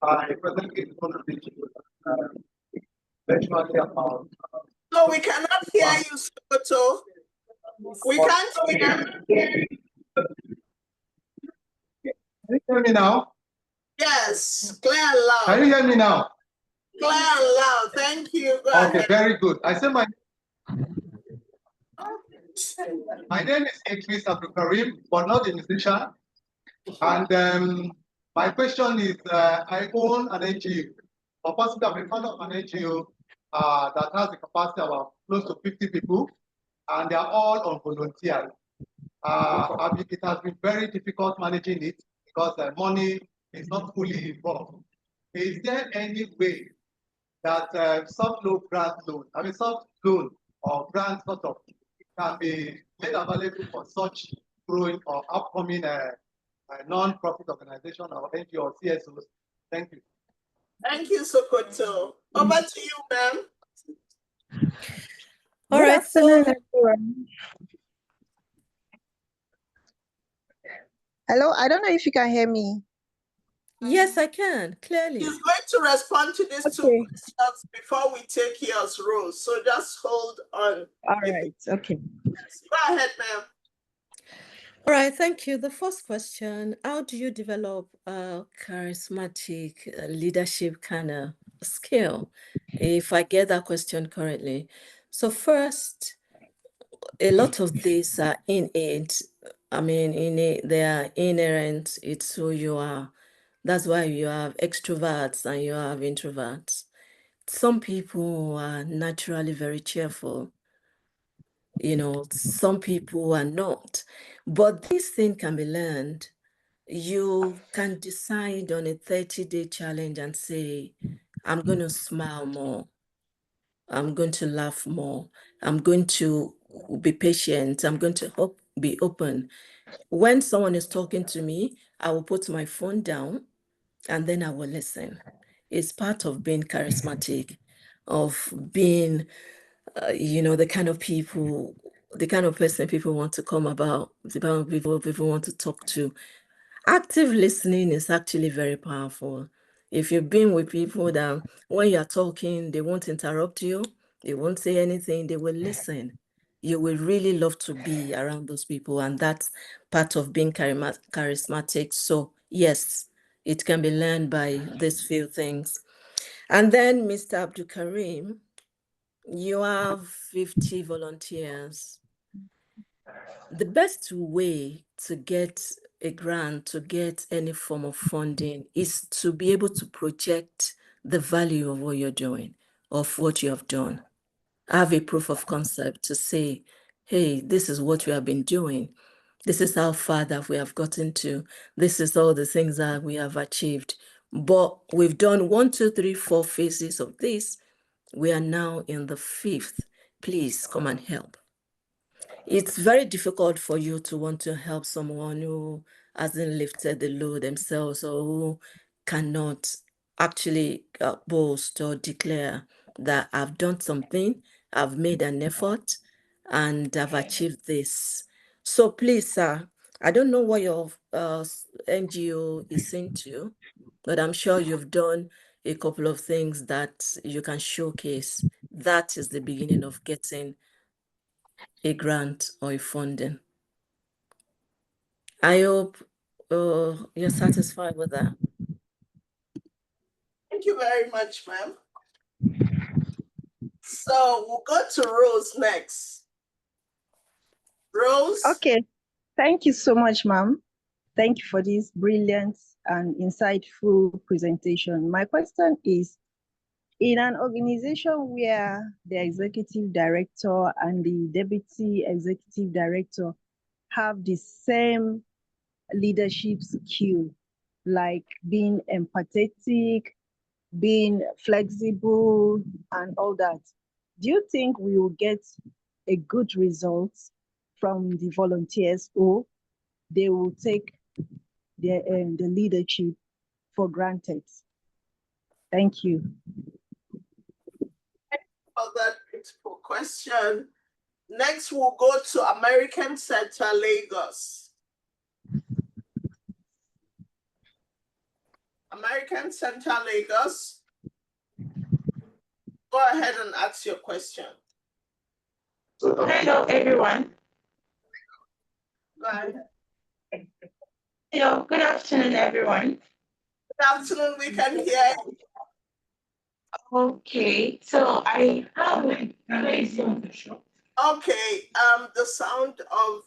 I presently about. No, we cannot hear you, Sokoto. We can't hear you. Can you hear me now? Yes, clear and loud. Can you hear me now? Clear and loud. Thank you. Go ahead. Very good. I say my name is Idris Abdul Karim, but not a musician. And my question is, I own an NGO, or possibly I'm a founder of an NGO that has a capacity of about close to 50 people, and they are all on volunteer. It has been very difficult managing it because the money is not fully involved. Is there any way that soft loan or grant sort of can be made available for such growing or upcoming non-profit organization or NGO or CSOs? Thank you. Thank you, Sokoto. Over to you, ma'am. All right. So, hello, I don't know if you can hear me. yes, I can, clearly. He's going to respond to these two questions before we take yours, Rose. So just hold on. All right, okay. Yes. Go ahead, ma'am. All right, thank you. The first question, how do you develop a charismatic leadership kind of skill? If I get that question correctly. So first, a lot of these are innate. I mean, they are inherent. It's who you are. That's why you have extroverts and you have introverts. Some people are naturally very cheerful. You know, some people are not. But this thing can be learned. You can decide on a 30-day challenge and say, I'm going to smile more. I'm going to laugh more. I'm going to be patient. I'm going to be open. When someone is talking to me, I will put my phone down and then I will listen. It's part of being charismatic, of being, the kind of person people want to come about, the kind of people want to talk to. Active listening is actually very powerful. If you've been with people that when you're talking, they won't interrupt you, they won't say anything, they will listen. You will really love to be around those people, and that's part of being charismatic. So yes, it can be learned by these few things. And then, Mr. Abdul Karim, you have 50 volunteers. The best way to get a grant, to get any form of funding, is to be able to project the value of what you're doing, of what you have done. Have a proof of concept to say, hey, this is what we have been doing. This is how far that we have gotten to. This is all the things that we have achieved. But we've done 1, 2, 3, 4 phases of this. We are now in the 5th. Please come and help. It's very difficult for you to want to help someone who hasn't lifted the load themselves or who cannot actually boast or declare that I've done something, I've made an effort, and I've achieved this. So please, sir, I don't know what your NGO is into, but I'm sure you've done a couple of things that you can showcase. That is the beginning of getting a grant or a funding. I hope you're satisfied with that. Thank you very much, ma'am. So we'll go to Rose next. Rose? Okay, thank you so much, ma'am. Thank you for this brilliant and insightful presentation. My question is, In an organization where the executive director and the deputy executive director have the same leadership skill, like being empathetic, being flexible, and all that, do you think we will get a good result from the volunteers, or they will take the leadership for granted? Thank you. For that beautiful question. Next, we'll go to American Center, Lagos. American Center, Lagos. Go ahead and ask your question. Hello, everyone. Go ahead. Hello, good afternoon, everyone. Good afternoon, we can hear you. Okay, so I have a question. Okay, the sound of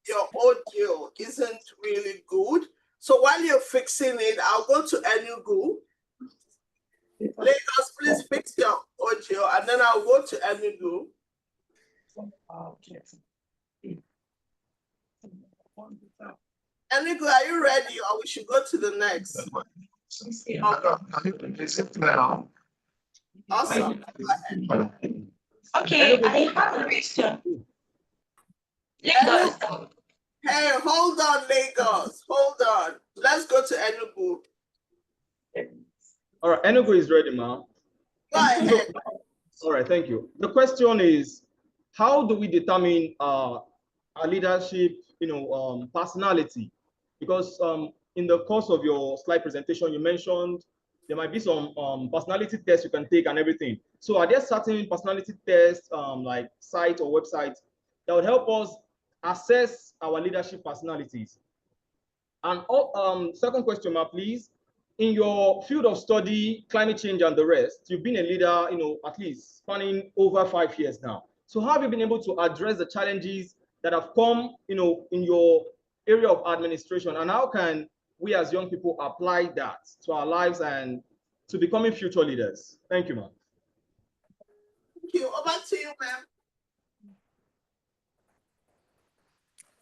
your audio isn't really good. So while you're fixing it, I'll go to Enugu. Lagos, please fix your audio, and then I'll go to Enugu. Enugu, are you ready, or we should go to the next? Awesome. Go ahead. Okay, I have a question. Lagos. Hey, hold on, Lagos. Hold on. Let's go to Enugu. All right, Enugu is ready, ma'am. Go ahead. All right, thank you. The question is, how do we determine our leadership, personality? Because in the course of your slide presentation, you mentioned there might be some personality tests you can take and everything. So are there certain personality tests, like sites or websites, that would help us assess our leadership personalities? And second question, ma'am, please. In your field of study, climate change and the rest, you've been a leader, at least spanning over 5 years now. So how have you been able to address the challenges that have come, in your area of administration, and how can we as young people apply that to our lives and to becoming future leaders? Thank you, ma'am. Thank you. Over to you, ma'am.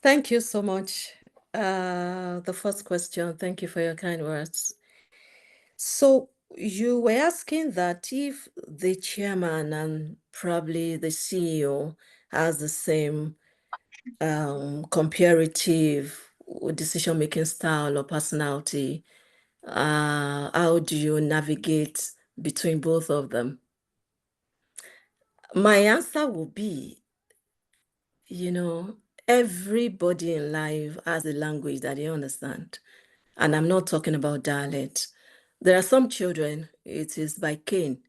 Thank you so much. The first question, thank you for your kind words. So you were asking that if the chairman and probably the CEO has the same comparative decision-making style or personality, how do you navigate between both of them? My answer would be, everybody in life has a language that they understand. And I'm not talking about dialect. There are some children, it is by cane.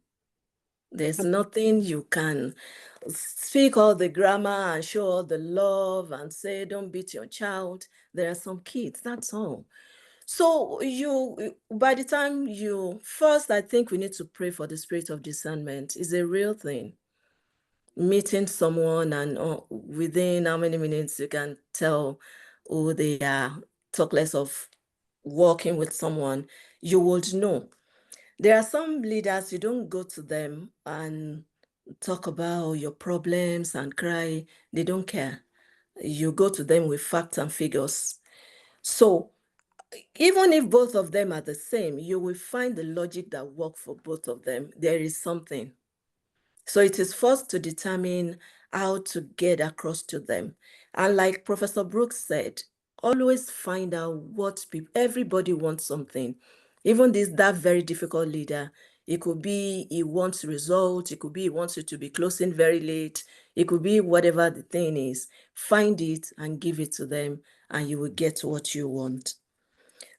There's nothing you can speak all the grammar and show all the love and say, don't beat your child. There are some kids, that's all. So by the time first, I think we need to pray for the spirit of discernment. It's a real thing. Meeting someone and within how many minutes you can tell who they are, talk less of working with someone, you would know. There are some leaders, you don't go to them and talk about your problems and cry. They don't care. You go to them with facts and figures. So even if both of them are the same, you will find the logic that works for both of them. There is something. So it is first to determine how to get across to them. And like Professor Brooks said, always find out what everybody wants something. Even that very difficult leader, it could be he wants results, it could be he wants you to be closing very late, it could be whatever the thing is. Find it and give it to them, and you will get what you want.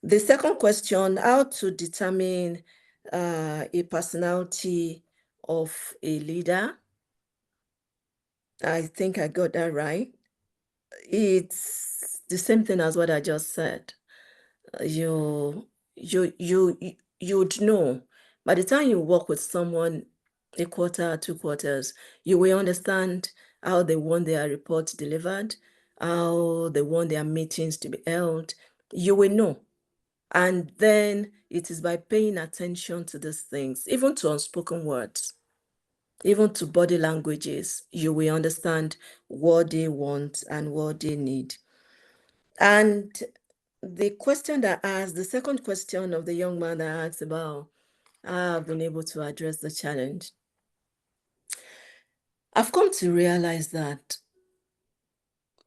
The second question, how to determine a personality of a leader. I think I got that right. It's the same thing as what I just said. You'd know by the time you work with someone a quarter, 2 quarters, you will understand how they want their reports delivered, how they want their meetings to be held. You will know. And then it is by paying attention to these things, even to unspoken words, even to body languages, you will understand what they want and what they need. And the question that asked, the second question of the young man that asked about how I've been able to address the challenge. I've come to realize that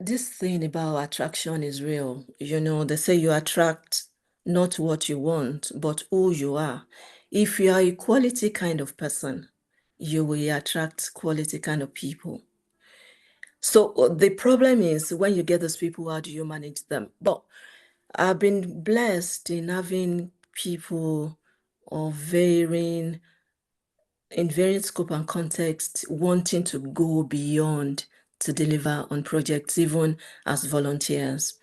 this thing about attraction is real. You know, they say you attract not what you want, but who you are. If you are a quality kind of person, you will attract quality kind of people. So the problem is when you get those people, how do you manage them? But I've been blessed in having people of varying scope and context wanting to go beyond to deliver on projects, even as volunteers.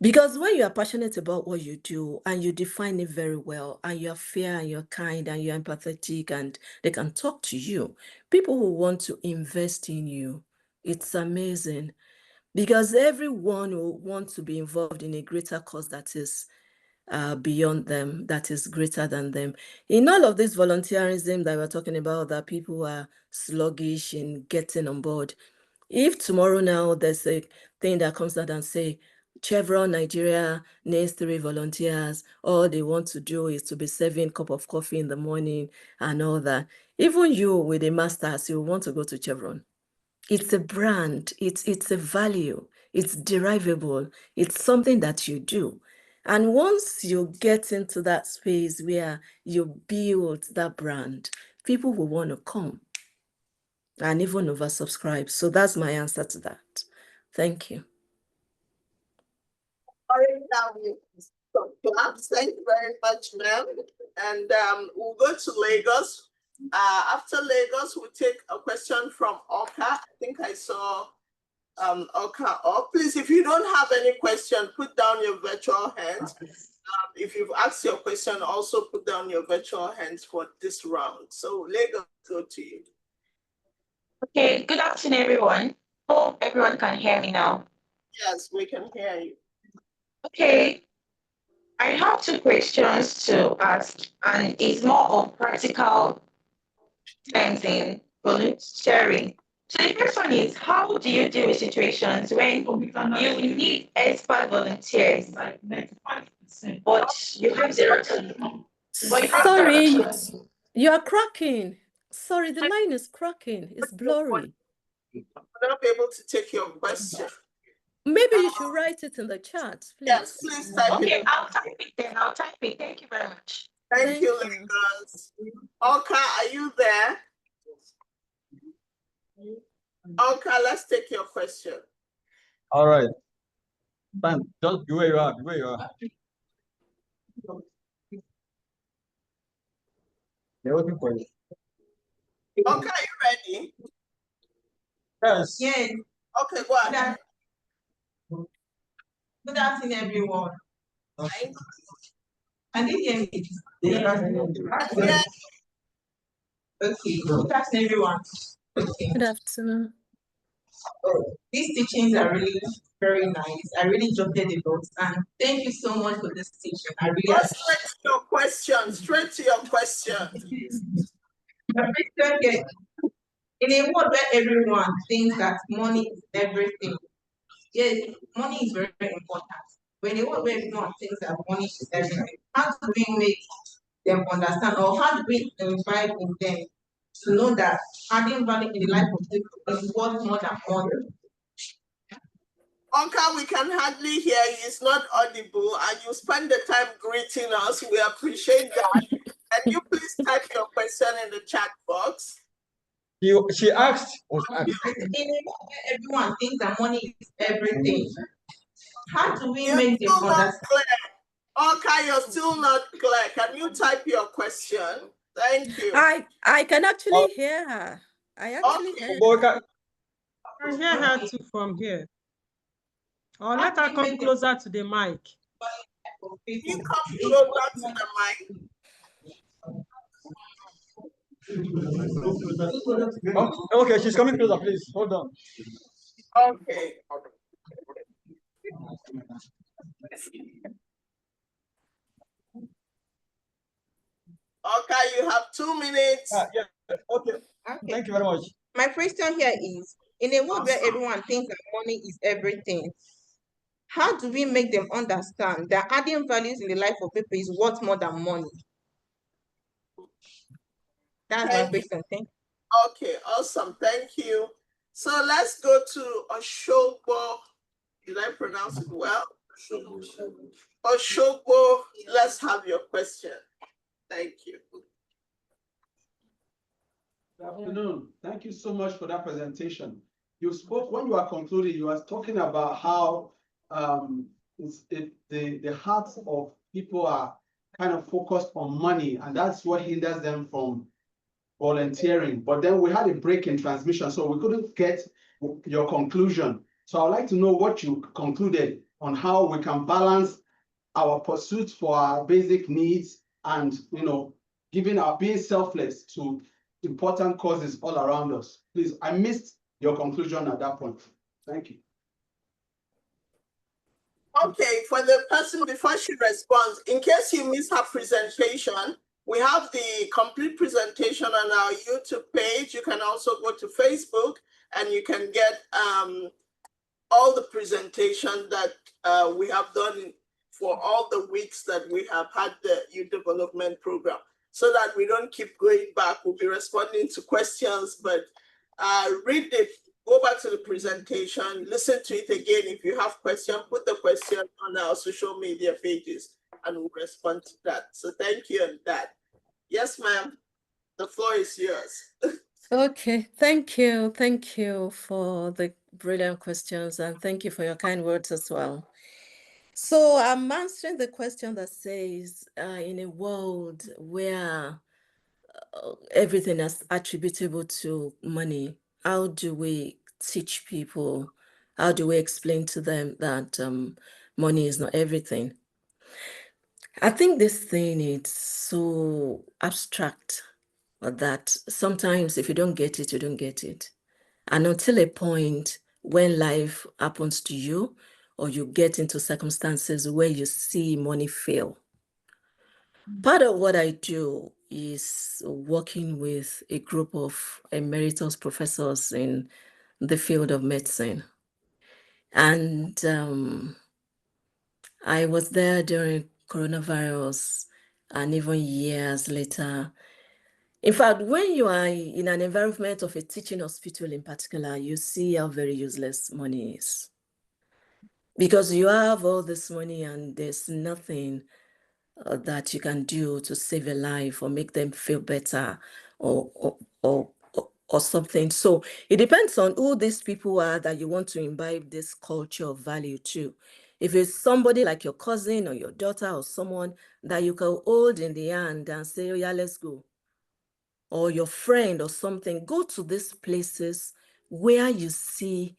Because when you are passionate about what you do and you define it very well and you're fair and you're kind and you're empathetic and they can talk to you, people who want to invest in you, it's amazing. Because everyone will want to be involved in a greater cause that is beyond them, that is greater than them. In all of this volunteerism that we're talking about, that people are sluggish in getting on board. If tomorrow now there's a thing that comes out and say, Chevron Nigeria needs 3 volunteers, all they want to do is to be serving a cup of coffee in the morning and all that. Even you with a master's, you want to go to Chevron. It's a brand, it's a value, it's derivable, it's something that you do. And once you get into that space where you build that brand, people will want to come and even oversubscribe. So that's my answer to that. Thank you. All right, now thank you very much, ma'am. And we'll go to Lagos. After Lagos, we'll take a question from Oka. I think I saw Oka up. Please, if you don't have any question, put down your virtual hands. If you've asked your question, also put down your virtual hands for this round. So Lagos, go to you. Okay, good afternoon, everyone. Hope everyone can hear me now. Yes, we can hear you. Okay, I have 2 questions to ask, and it's more of practical cleansing, sharing. So the first one is, how do you deal with situations when you need expert volunteers, but you have 0 to Sorry, you are cracking. Sorry, the line is cracking. It's blurry. I'm not able to take your question. Maybe you should write it in the chat, please. Yes, please type it. Okay, I'll type it then. I'll type it. Thank you very much. Thank you, Lagos. Oka, are you there? Oka, let's take your question. All right. Fine. Just be where you are. Be where you are. They're waiting for you. Oka, are you ready? Yes. Yes. Okay, go ahead. Good afternoon, everyone. Okay. Can you hear me? Yeah. Okay. Good afternoon, everyone. Okay. Good afternoon. These teachings are really very nice. I really jotted a lot, and thank you so much for this teaching. I really go straight to your question. Straight to your question. In a world where everyone thinks that money is everything, yes, money is very, very important. But in a world where everyone thinks that money is everything, how do we make them understand, or how do we invite in them to know that adding value in the life of people is worth more than money? Onka, we can hardly hear you. It's not audible, and you spend the time greeting us. We appreciate that. Can you please type your question in the chat box? She asked. In a world where everyone thinks that money is everything, how do we make them understand? Onka, you're still not clear. Can you type your question? Thank you. I can actually hear her. I actually hear her. I hear her too from here. Or let her come closer to the mic. You come closer to the mic. Okay, she's coming closer, please. Hold on. Okay. you have 2 minutes. Yeah. Okay. Thank you very much. My question here is, in a world where everyone thinks that money is everything, how do we make them understand that adding values in the life of people is worth more than money? That's my question. Thank you. Okay, awesome. Thank you. So let's go to Oshogbo. Did I pronounce it well? Oshogbo, let's have your question. Thank you. Good afternoon. Thank you so much for that presentation. You spoke, when you are concluding, you were talking about how the hearts of people are kind of focused on money, and that's what hinders them from volunteering. But then we had a break in transmission, so we couldn't get your conclusion. So I'd like to know what you concluded on how we can balance our pursuit for our basic needs and, being selfless to important causes all around us. Please, I missed your conclusion at that point. Thank you. Okay, for the person before she responds, in case you missed her presentation, we have the complete presentation on our YouTube page. You can also go to Facebook and you can get all the presentation that we have done for all the weeks that we have had the youth development program, so that we don't keep going back. We'll be responding to questions, but read it, go back to the presentation, listen to it again. If you have questions, put the question on our social media pages and we'll respond to that. So thank you on that. Yes, ma'am, the floor is yours. Okay, thank you. Thank you for the brilliant questions and thank you for your kind words as well. So I'm answering the question that says, in a world where everything is attributable to money, how do we teach people? How do we explain to them that money is not everything? I think this thing is so abstract that sometimes if you don't get it, you don't get it. And until a point when life happens to you or you get into circumstances where you see money fail. Part of what I do is working with a group of emeritus professors in the field of medicine. And I was there during coronavirus and even years later. In fact, when you are in an environment of a teaching hospital in particular, you see how very useless money is. Because you have all this money and there's nothing that you can do to save a life or make them feel better or something. So it depends on who these people are that you want to imbibe this culture of value to. If it's somebody like your cousin or your daughter or someone that you can hold in the hand and say, oh yeah, let's go. Or your friend or something, go to these places where you see.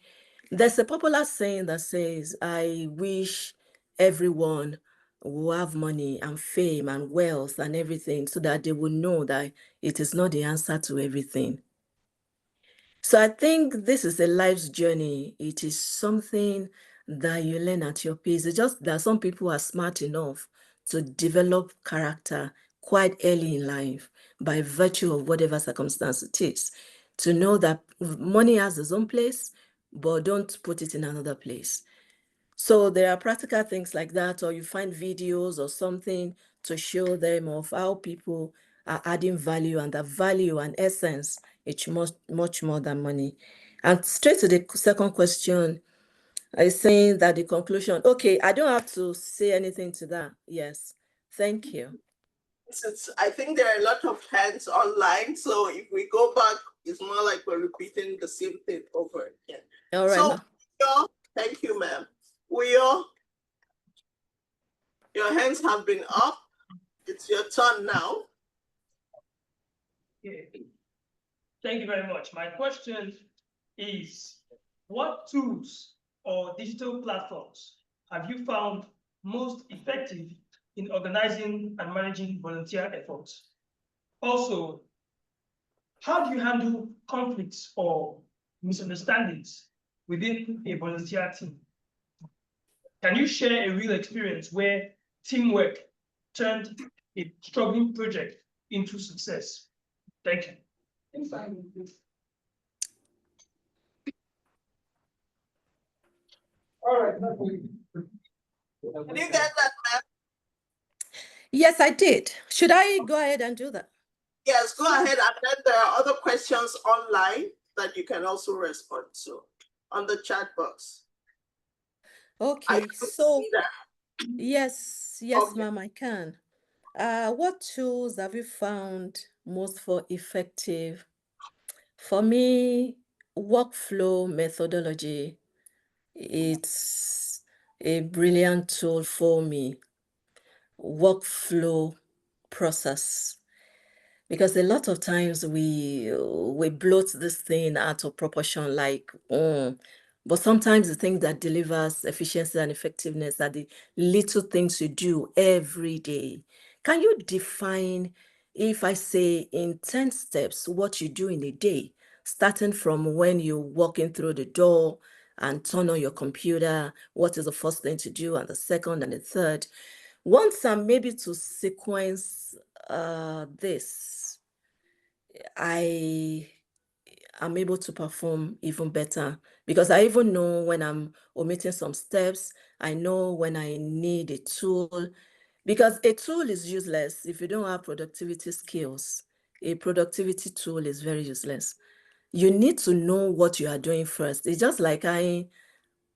There's a popular saying that says, I wish everyone will have money and fame and wealth and everything so that they will know that it is not the answer to everything. So I think this is a life's journey. It is something that you learn at your pace. It's just that some people are smart enough to develop character quite early in life by virtue of whatever circumstance it is, to know that money has its own place, but don't put it in another place. So there are practical things like that, or you find videos or something to show them of how people are adding value, and the value and essence, it's much more than money. And straight to the second question, I saying that the conclusion, okay, I don't have to say anything to that. Yes, thank you. Since I think there are a lot of hands online, so if we go back, it's more like we're repeating the same thing over again. All right. So, thank you, ma'am. Uyo, your hands have been up. It's your turn now. Okay. Thank you very much. My question is, what tools or digital platforms have you found most effective in organizing and managing volunteer efforts? Also, how do you handle conflicts or misunderstandings within a volunteer team? Can you share a real experience where teamwork turned a struggling project into success? Thank you. All right. Did you get that, ma'am? Yes, I did. Should I go ahead and do that? Yes, go ahead. And then there are other questions online that you can also respond to on the chat box. Okay, so yes, Okay. ma'am, I can. What tools have you found most effective? For me, workflow methodology, it's a brilliant tool for me. Workflow process. Because a lot of times we bloat this thing out of proportion, like, but sometimes the thing that delivers efficiency and effectiveness are the little things you do every day. Can you define, if I say in 10 steps, what you do in a day, starting from when you're walking through the door and turn on your computer, what is the first thing to do, and the second and the third? Once I'm maybe to sequence this, I am able to perform even better, because I even know when I'm omitting some steps. I know when I need a tool, because a tool is useless if you don't have productivity skills. A productivity tool is very useless. You need to know what you are doing first. It's just like having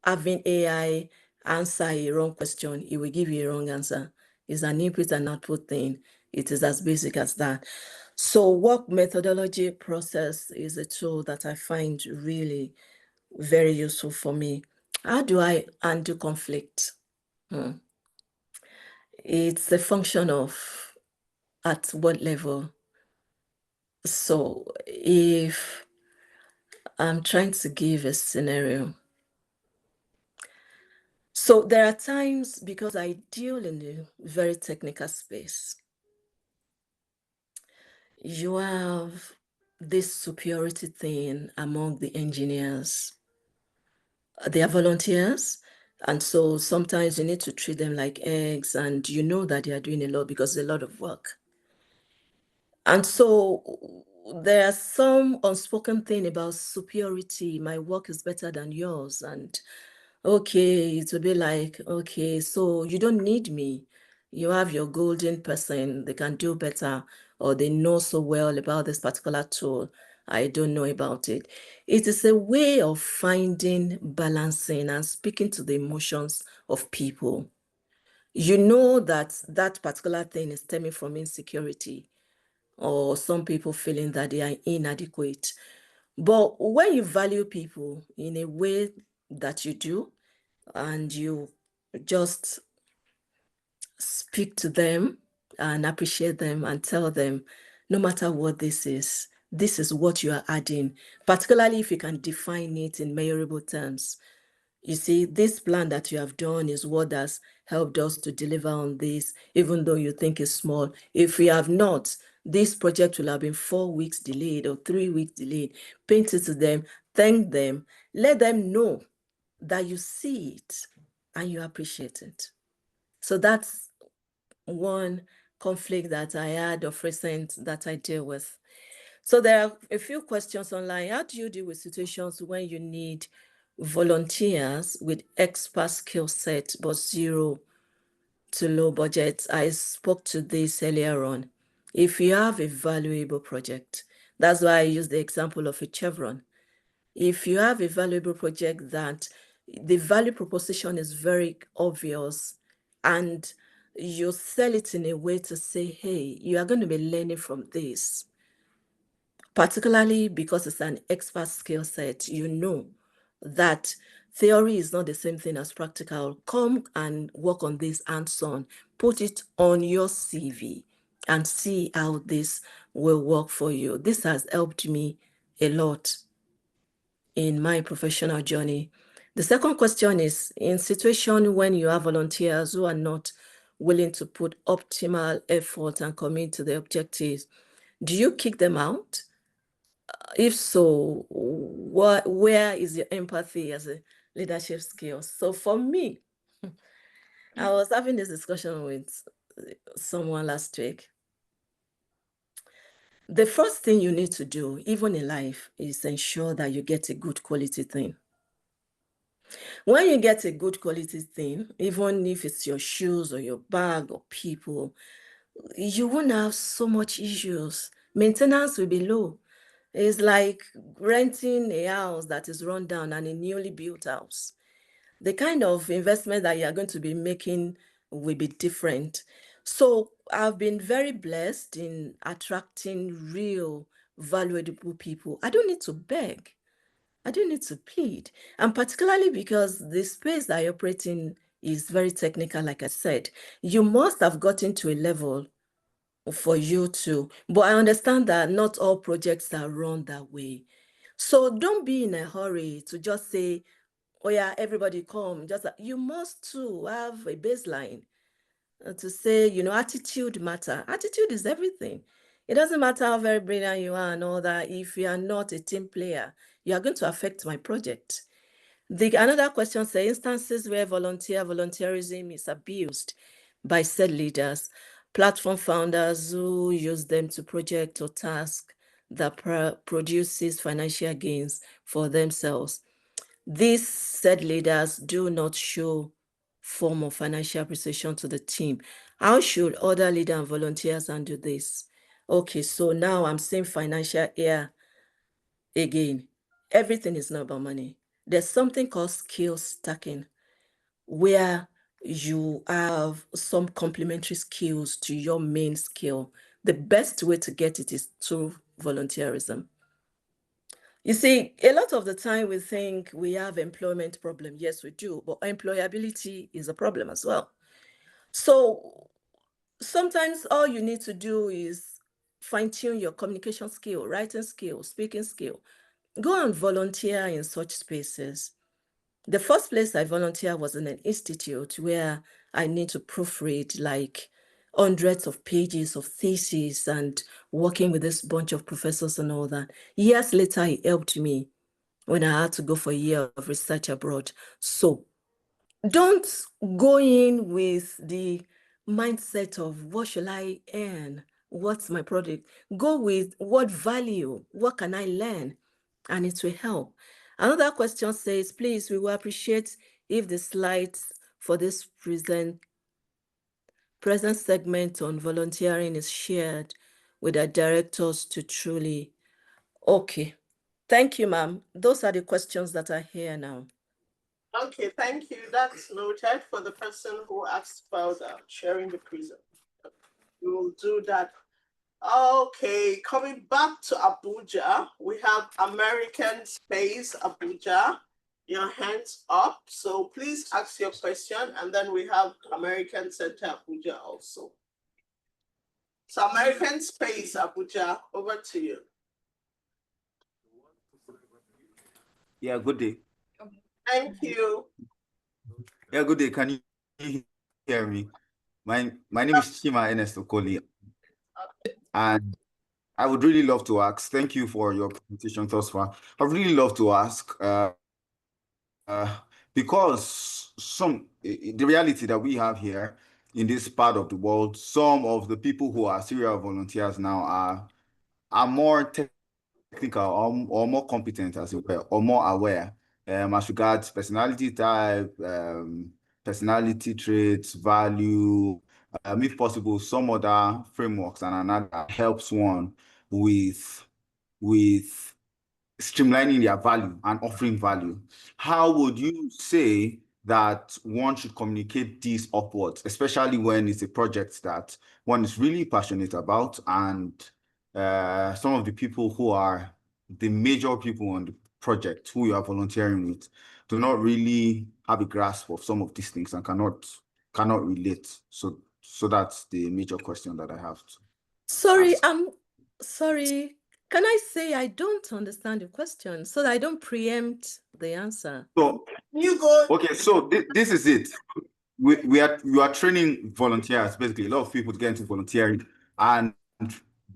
AI answer a wrong question, it will give you a wrong answer. It's an input and output thing. It is as basic as that. So work methodology process is a tool that I find really very useful for me. How do I handle conflict? It's a function of at what level. So if I'm trying to give a scenario, so there are times, because I deal in a very technical space, you have this superiority thing among the engineers. They are volunteers, and so sometimes you need to treat them like eggs, and you know that they are doing a lot because it's a lot of work. And so there's some unspoken thing about superiority. My work is better than yours, and okay, it will be like, okay, so you don't need me. You have your golden person, they can do better, or they know so well about this particular tool. I don't know about it. It is a way of finding balancing and speaking to the emotions of people. You know that that particular thing is stemming from insecurity, or some people feeling that they are inadequate. But when you value people in a way that you do, and you just speak to them and appreciate them and tell them, no matter what this is what you are adding, particularly if you can define it in measurable terms. You see, this plan that you have done is what has helped us to deliver on this, even though you think it's small. If we have not, this project will have been 4 weeks delayed or 3 weeks delayed. Paint it to them, thank them, let them know that you see it and you appreciate it. So that's one conflict that I had of recent that I deal with. So there are a few questions online. How do you deal with situations when you need volunteers with expert skill set but zero to low budget? I spoke to this earlier on. If you have a valuable project, that's why I use the example of a Chevron. If you have a valuable project that the value proposition is very obvious, and you sell it in a way to say, hey, you are going to be learning from this, particularly because it's an expert skill set, you know that theory is not the same thing as practical. Come and work on this hands-on, put it on your CV and see how this will work for you. This has helped me a lot in my professional journey. The second question is, in situation when you have volunteers who are not willing to put optimal effort and commit to the objectives, do you kick them out? If so, where is your empathy as a leadership skill? So for me, I was having this discussion with someone last week, The first thing you need to do, even in life, is ensure that you get a good quality thing. When you get a good quality thing, even if it's your shoes or your bag or people, you won't have so much issues. Maintenance will be low. It's like renting a house that is run down and a newly built house. The kind of investment that you are going to be making will be different. So I've been very blessed in attracting real valuable people. I don't need to beg. I don't need to plead. And particularly because the space that I operate in is very technical, like I said, you must have gotten to a level for you to, but I understand that not all projects are run that way. So don't be in a hurry to just say, oh yeah, everybody come. Just you must too have a baseline to say, attitude matter. Attitude is everything. It doesn't matter how very brilliant you are and all that. If you are not a team player, you are going to affect my project. Another question says instances where volunteerism is abused by said leaders, platform founders who use them to project or task that produces financial gains for themselves. These said leaders do not show form of financial appreciation to the team. How should other leaders and volunteers handle this? Okay, so now I'm saying financial air again. Everything is not about money. There's something called skill stacking, where you have some complementary skills to your main skill. The best way to get it is through volunteerism. You see, a lot of the time we think we have employment problem. Yes, we do, but employability is a problem as well. So sometimes all you need to do is fine-tune your communication skill, writing skill, speaking skill. Go and volunteer in such spaces. The first place I volunteered was in an institute where I need to proofread like hundreds of pages of theses and working with this bunch of professors and all that. Years later, it helped me when I had to go for a year of research abroad. So don't go in with the mindset of what shall I earn? What's my product? Go with what value? What can I learn? And it will help. Another question says, please, we will appreciate if the slides for this present segment on volunteering is shared with our directors to truly. Okay. Thank you, ma'am. Those are the questions that are here now. Okay, thank you. That's noted for the person who asked about sharing the prison. We will do that. Okay, coming back to Abuja, we have American Space Abuja. Your hands up. So please ask your question, and then we have American Center Abuja also. So American Space Abuja, over to you. Yeah, good day. Thank you. Yeah, good day. Can you hear me? My name is Chima Ernest Okoli, and I would really love to ask. Thank you for your presentation thus far. I'd really love to ask because the reality that we have here in this part of the world, some of the people who are serial volunteers now are more technical or more competent, as it were, or more aware as regards personality type, personality traits, value, if possible, some other frameworks and another helps one with streamlining their value and offering value. How would you say that one should communicate these upwards, especially when it's a project that one is really passionate about and some of the people who are the major people on the project who you are volunteering with do not really have a grasp of some of these things and cannot relate. So that's the major question that I have to Sorry, ask. sorry. Can I say I don't understand the question so that I don't preempt the answer? So you go. Okay, so this is it. You are training volunteers, basically a lot of people to get into volunteering, and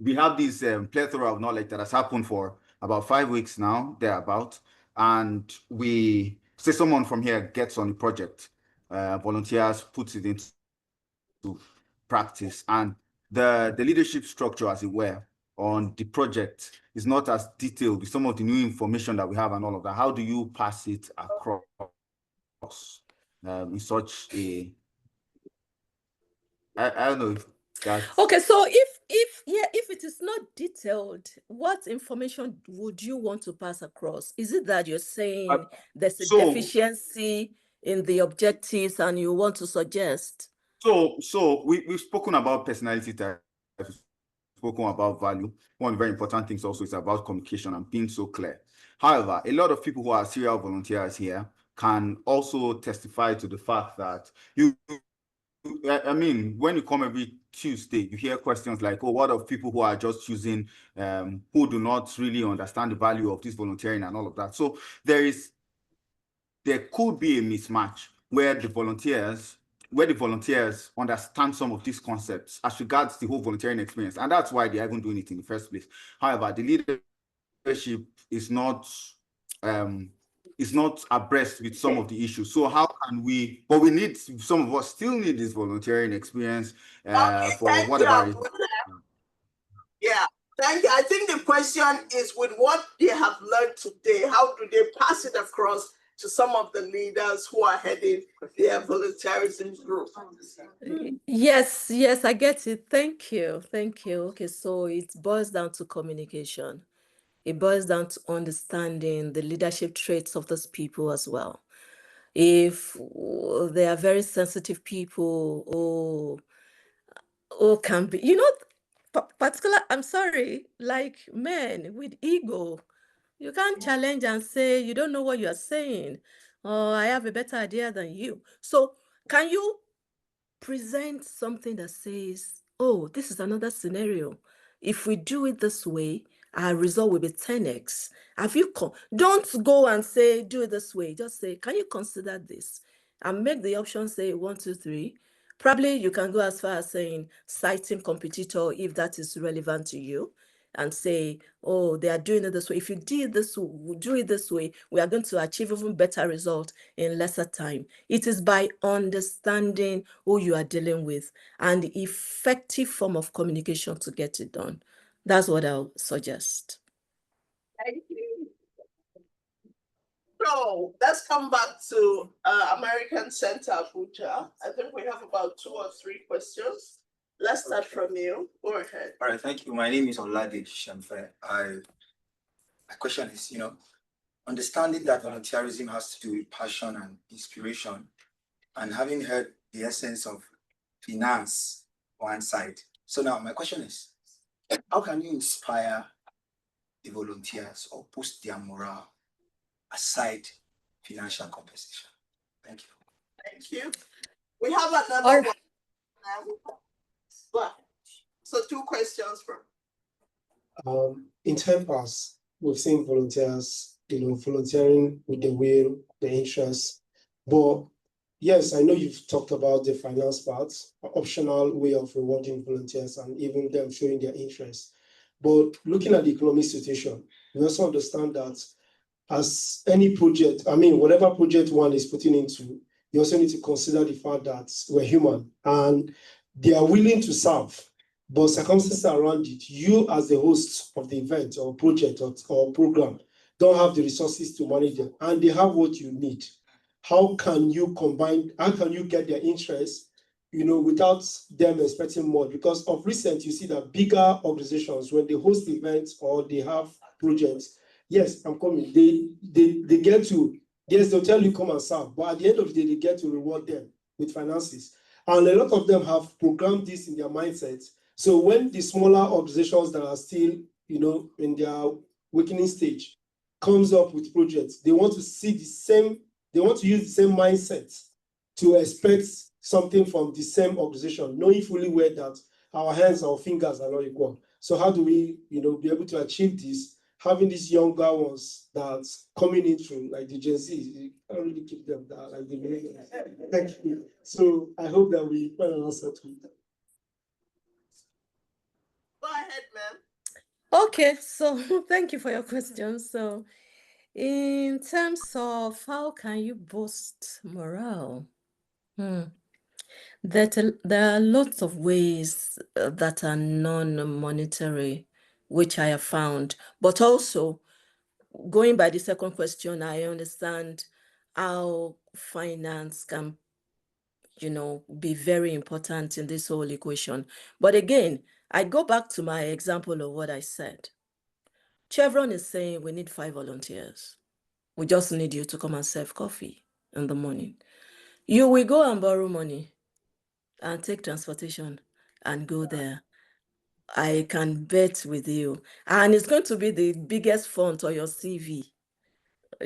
we have this plethora of knowledge that has happened for about 5 weeks now, thereabout, and we say someone from here gets on the project, volunteers, puts it into practice, and the leadership structure, as it were, on the project is not as detailed with some of the new information that we have and all of that, how do you pass it across in such a, I don't know if that's... Okay, so if it is not detailed, what information would you want to pass across? Is it that you're saying there's a deficiency in the objectives and you want to suggest? So we've spoken about personality types, spoken about value. One very important thing also is about communication and being so clear. However, a lot of people who are serial volunteers here can also testify to the fact that I mean, when you come every Tuesday, you hear questions like, oh, what of people who are just choosing, who do not really understand the value of this volunteering and all of that. So there could be a mismatch where the volunteers understand some of these concepts as regards the whole volunteering experience. And that's why they're even doing it in the first place. However, the leadership is not abreast with some of the issues. So how can we, but we need, some of us still need this volunteering experience for whatever reason. Yeah, thank you. I think the question is, with what they have learned today, how do they pass it across to some of the leaders who are heading their volunteerism group? Yes, I get it. Thank you. Okay, so it boils down to communication. It boils down to understanding the leadership traits of those people as well. If they are very sensitive people, can be, particular, I'm sorry, like men with ego, you can't challenge and say, you don't know what you're saying, or I have a better idea than you. So can you present something that says, oh, this is another scenario. If we do it this way, our result will be 10x. Don't go and say, do it this way. Just say, can you consider this? And make the option say 1, 2, 3. Probably you can go as far as saying citing competitor if that is relevant to you, and say, oh, they are doing it this way. If you do it this way, we are going to achieve even better result in lesser time. It is by understanding who you are dealing with and the effective form of communication to get it done. That's what I'll suggest. Thank you. So let's come back to American Center Abuja. I think we have about 2 or 3 questions. Let's start from you. Go ahead. All right, thank you. My name is Ololade Umunna. My question is, understanding that volunteerism has to do with passion and inspiration, and having heard the essence of finance one side. So now my question is, how can you inspire the volunteers or boost their morale aside financial compensation? Thank you. Thank you. We have another one. So 2 questions from. In time past, we've seen volunteers, volunteering with the will, the interest. But yes, I know you've talked about the finance part, optional way of rewarding volunteers and even them showing their interest. But looking at the economic situation, we also understand that as any project, whatever project one is putting into, you also need to consider the fact that we're human and they are willing to serve, but circumstances around it, you as the host of the event or project or program don't have the resources to manage them, and they have what you need. How can you get their interest, without them expecting more? Because of recent, you see that bigger organizations, when they host events or they have projects, yes, I'm coming, they get to, yes, they'll tell you come and serve, but at the end of the day, they get to reward them with finances. And a lot of them have programmed this in their mindsets. So when the smaller organizations that are still, in their awakening stage comes up with projects, they want to they want to use the same mindset to expect something from the same organization, knowing fully well that our hands, our fingers are not equal. So how do we, be able to achieve this? Having these younger ones that's coming in through, like the Gen Z, you can't really keep them that, like the millennials. Thank you. So I hope that we find an answer to it. Go ahead, ma'am. Okay, so thank you for your question. So in terms of how can you boost morale? There are lots of ways that are non-monetary which I have found. But also, going by the second question, I understand how finance can, be very important in this whole equation. But again, I go back to my example of what I said. Chevron is saying we need 5 volunteers. We just need you to come and serve coffee in the morning. You will go and borrow money and take transportation and go there. I can bet with you. And it's going to be the biggest font on your CV.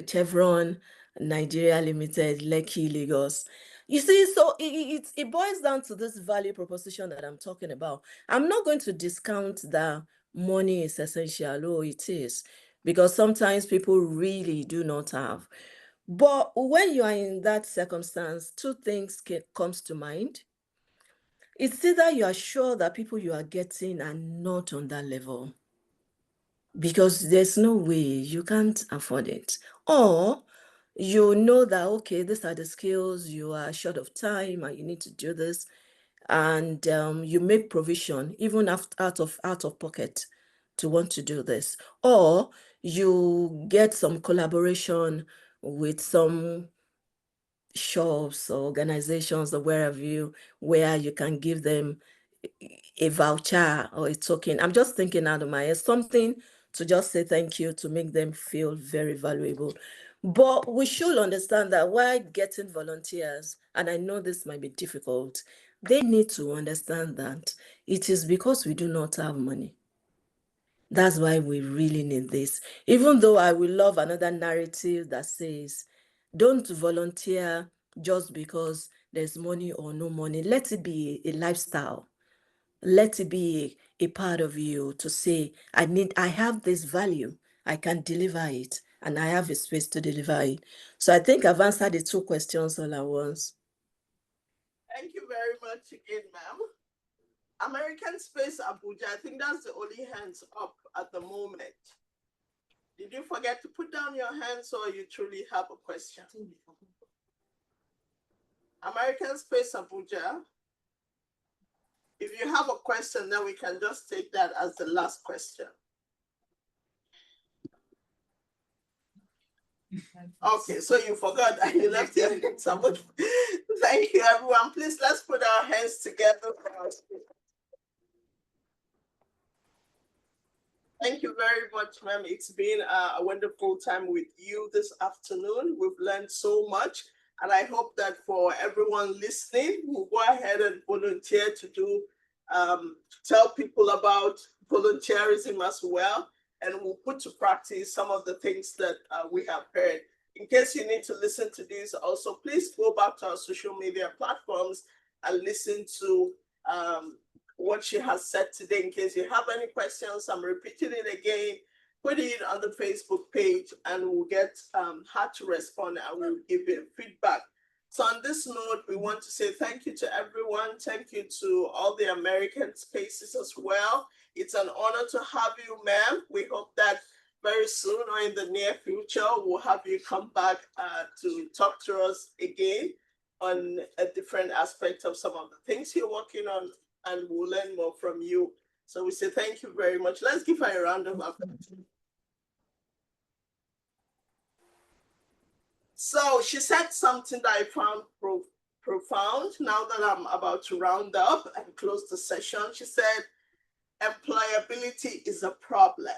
Chevron, Nigeria Limited, Lekki, Lagos. You see, so it boils down to this value proposition that I'm talking about. I'm not going to discount that money is essential. Oh, it is. Because sometimes people really do not have. But when you are in that circumstance, 2 things comes to mind. It's either you are sure that people you are getting are not on that level, because there's no way, you can't afford it. Or you know that, okay, these are the skills, you are short of time and you need to do this. And you make provision, even out of pocket, to want to do this. Or you get some collaboration with some shops or organizations or wherever where you can give them a voucher or a token. I'm just thinking out of my head, something to just say thank you, to make them feel very valuable. But we should understand that while getting volunteers, and I know this might be difficult, they need to understand that it is because we do not have money. That's why we really need this. Even though I will love another narrative that says, don't volunteer just because there's money or no money. Let it be a lifestyle. Let it be a part of you to say, I have this value, I can deliver it, and I have a space to deliver it. So I think I've answered the 2 questions all at once. Thank you very much again, ma'am. American Space Abuja, I think that's the only hands up at the moment. Did you forget to put down your hands, or you truly have a question? American Space Abuja, if you have a question, then we can just take that as the last question. Okay, so you forgot that you left your hands up. Thank you, everyone. Please, let's put our hands together for our speaker. Thank you very much, ma'am. It's been a wonderful time with you this afternoon. We've learned so much, and I hope that for everyone listening, we'll go ahead and volunteer to do, tell people about volunteerism as well, and we'll put to practice some of the things that we have heard. In case you need to listen to this also, please go back to our social media platforms and listen to what she has said today. In case you have any questions, I'm repeating it again, put it on the Facebook page and we'll get her to respond and we'll give you feedback. So on this note, we want to say thank you to everyone. Thank you to all the American Spaces as well. It's an honor to have you, ma'am. We hope that very soon or in the near future, we'll have you come back to talk to us again on a different aspect of some of the things you're working on, and we'll learn more from you. So we say thank you very much. Let's give her a round of applause. So she said something that I found profound. Now that I'm about to round up and close the session, she said, employability is a problem.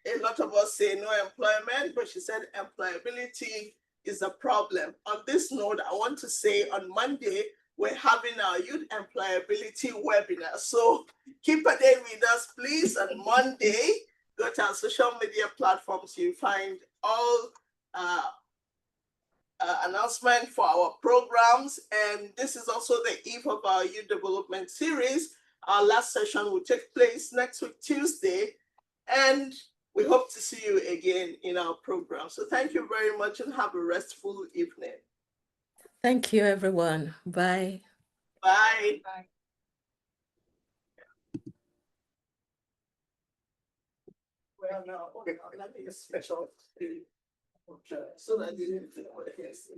A lot of us say no employment, but she said employability is a problem. On this note, I want to say on Monday, we're having our youth employability webinar. So keep a day with us, please. On Monday, go to our social media platforms. You find all announcement for our programs. And this is also the eve of our youth development series. Our last session will take place next week, Tuesday. And we hope to see you again in our program. So thank you very much and have a restful evening. Thank you, everyone. Bye. Bye. Bye. Well, now, okay, let me just special so that you didn't think what it is.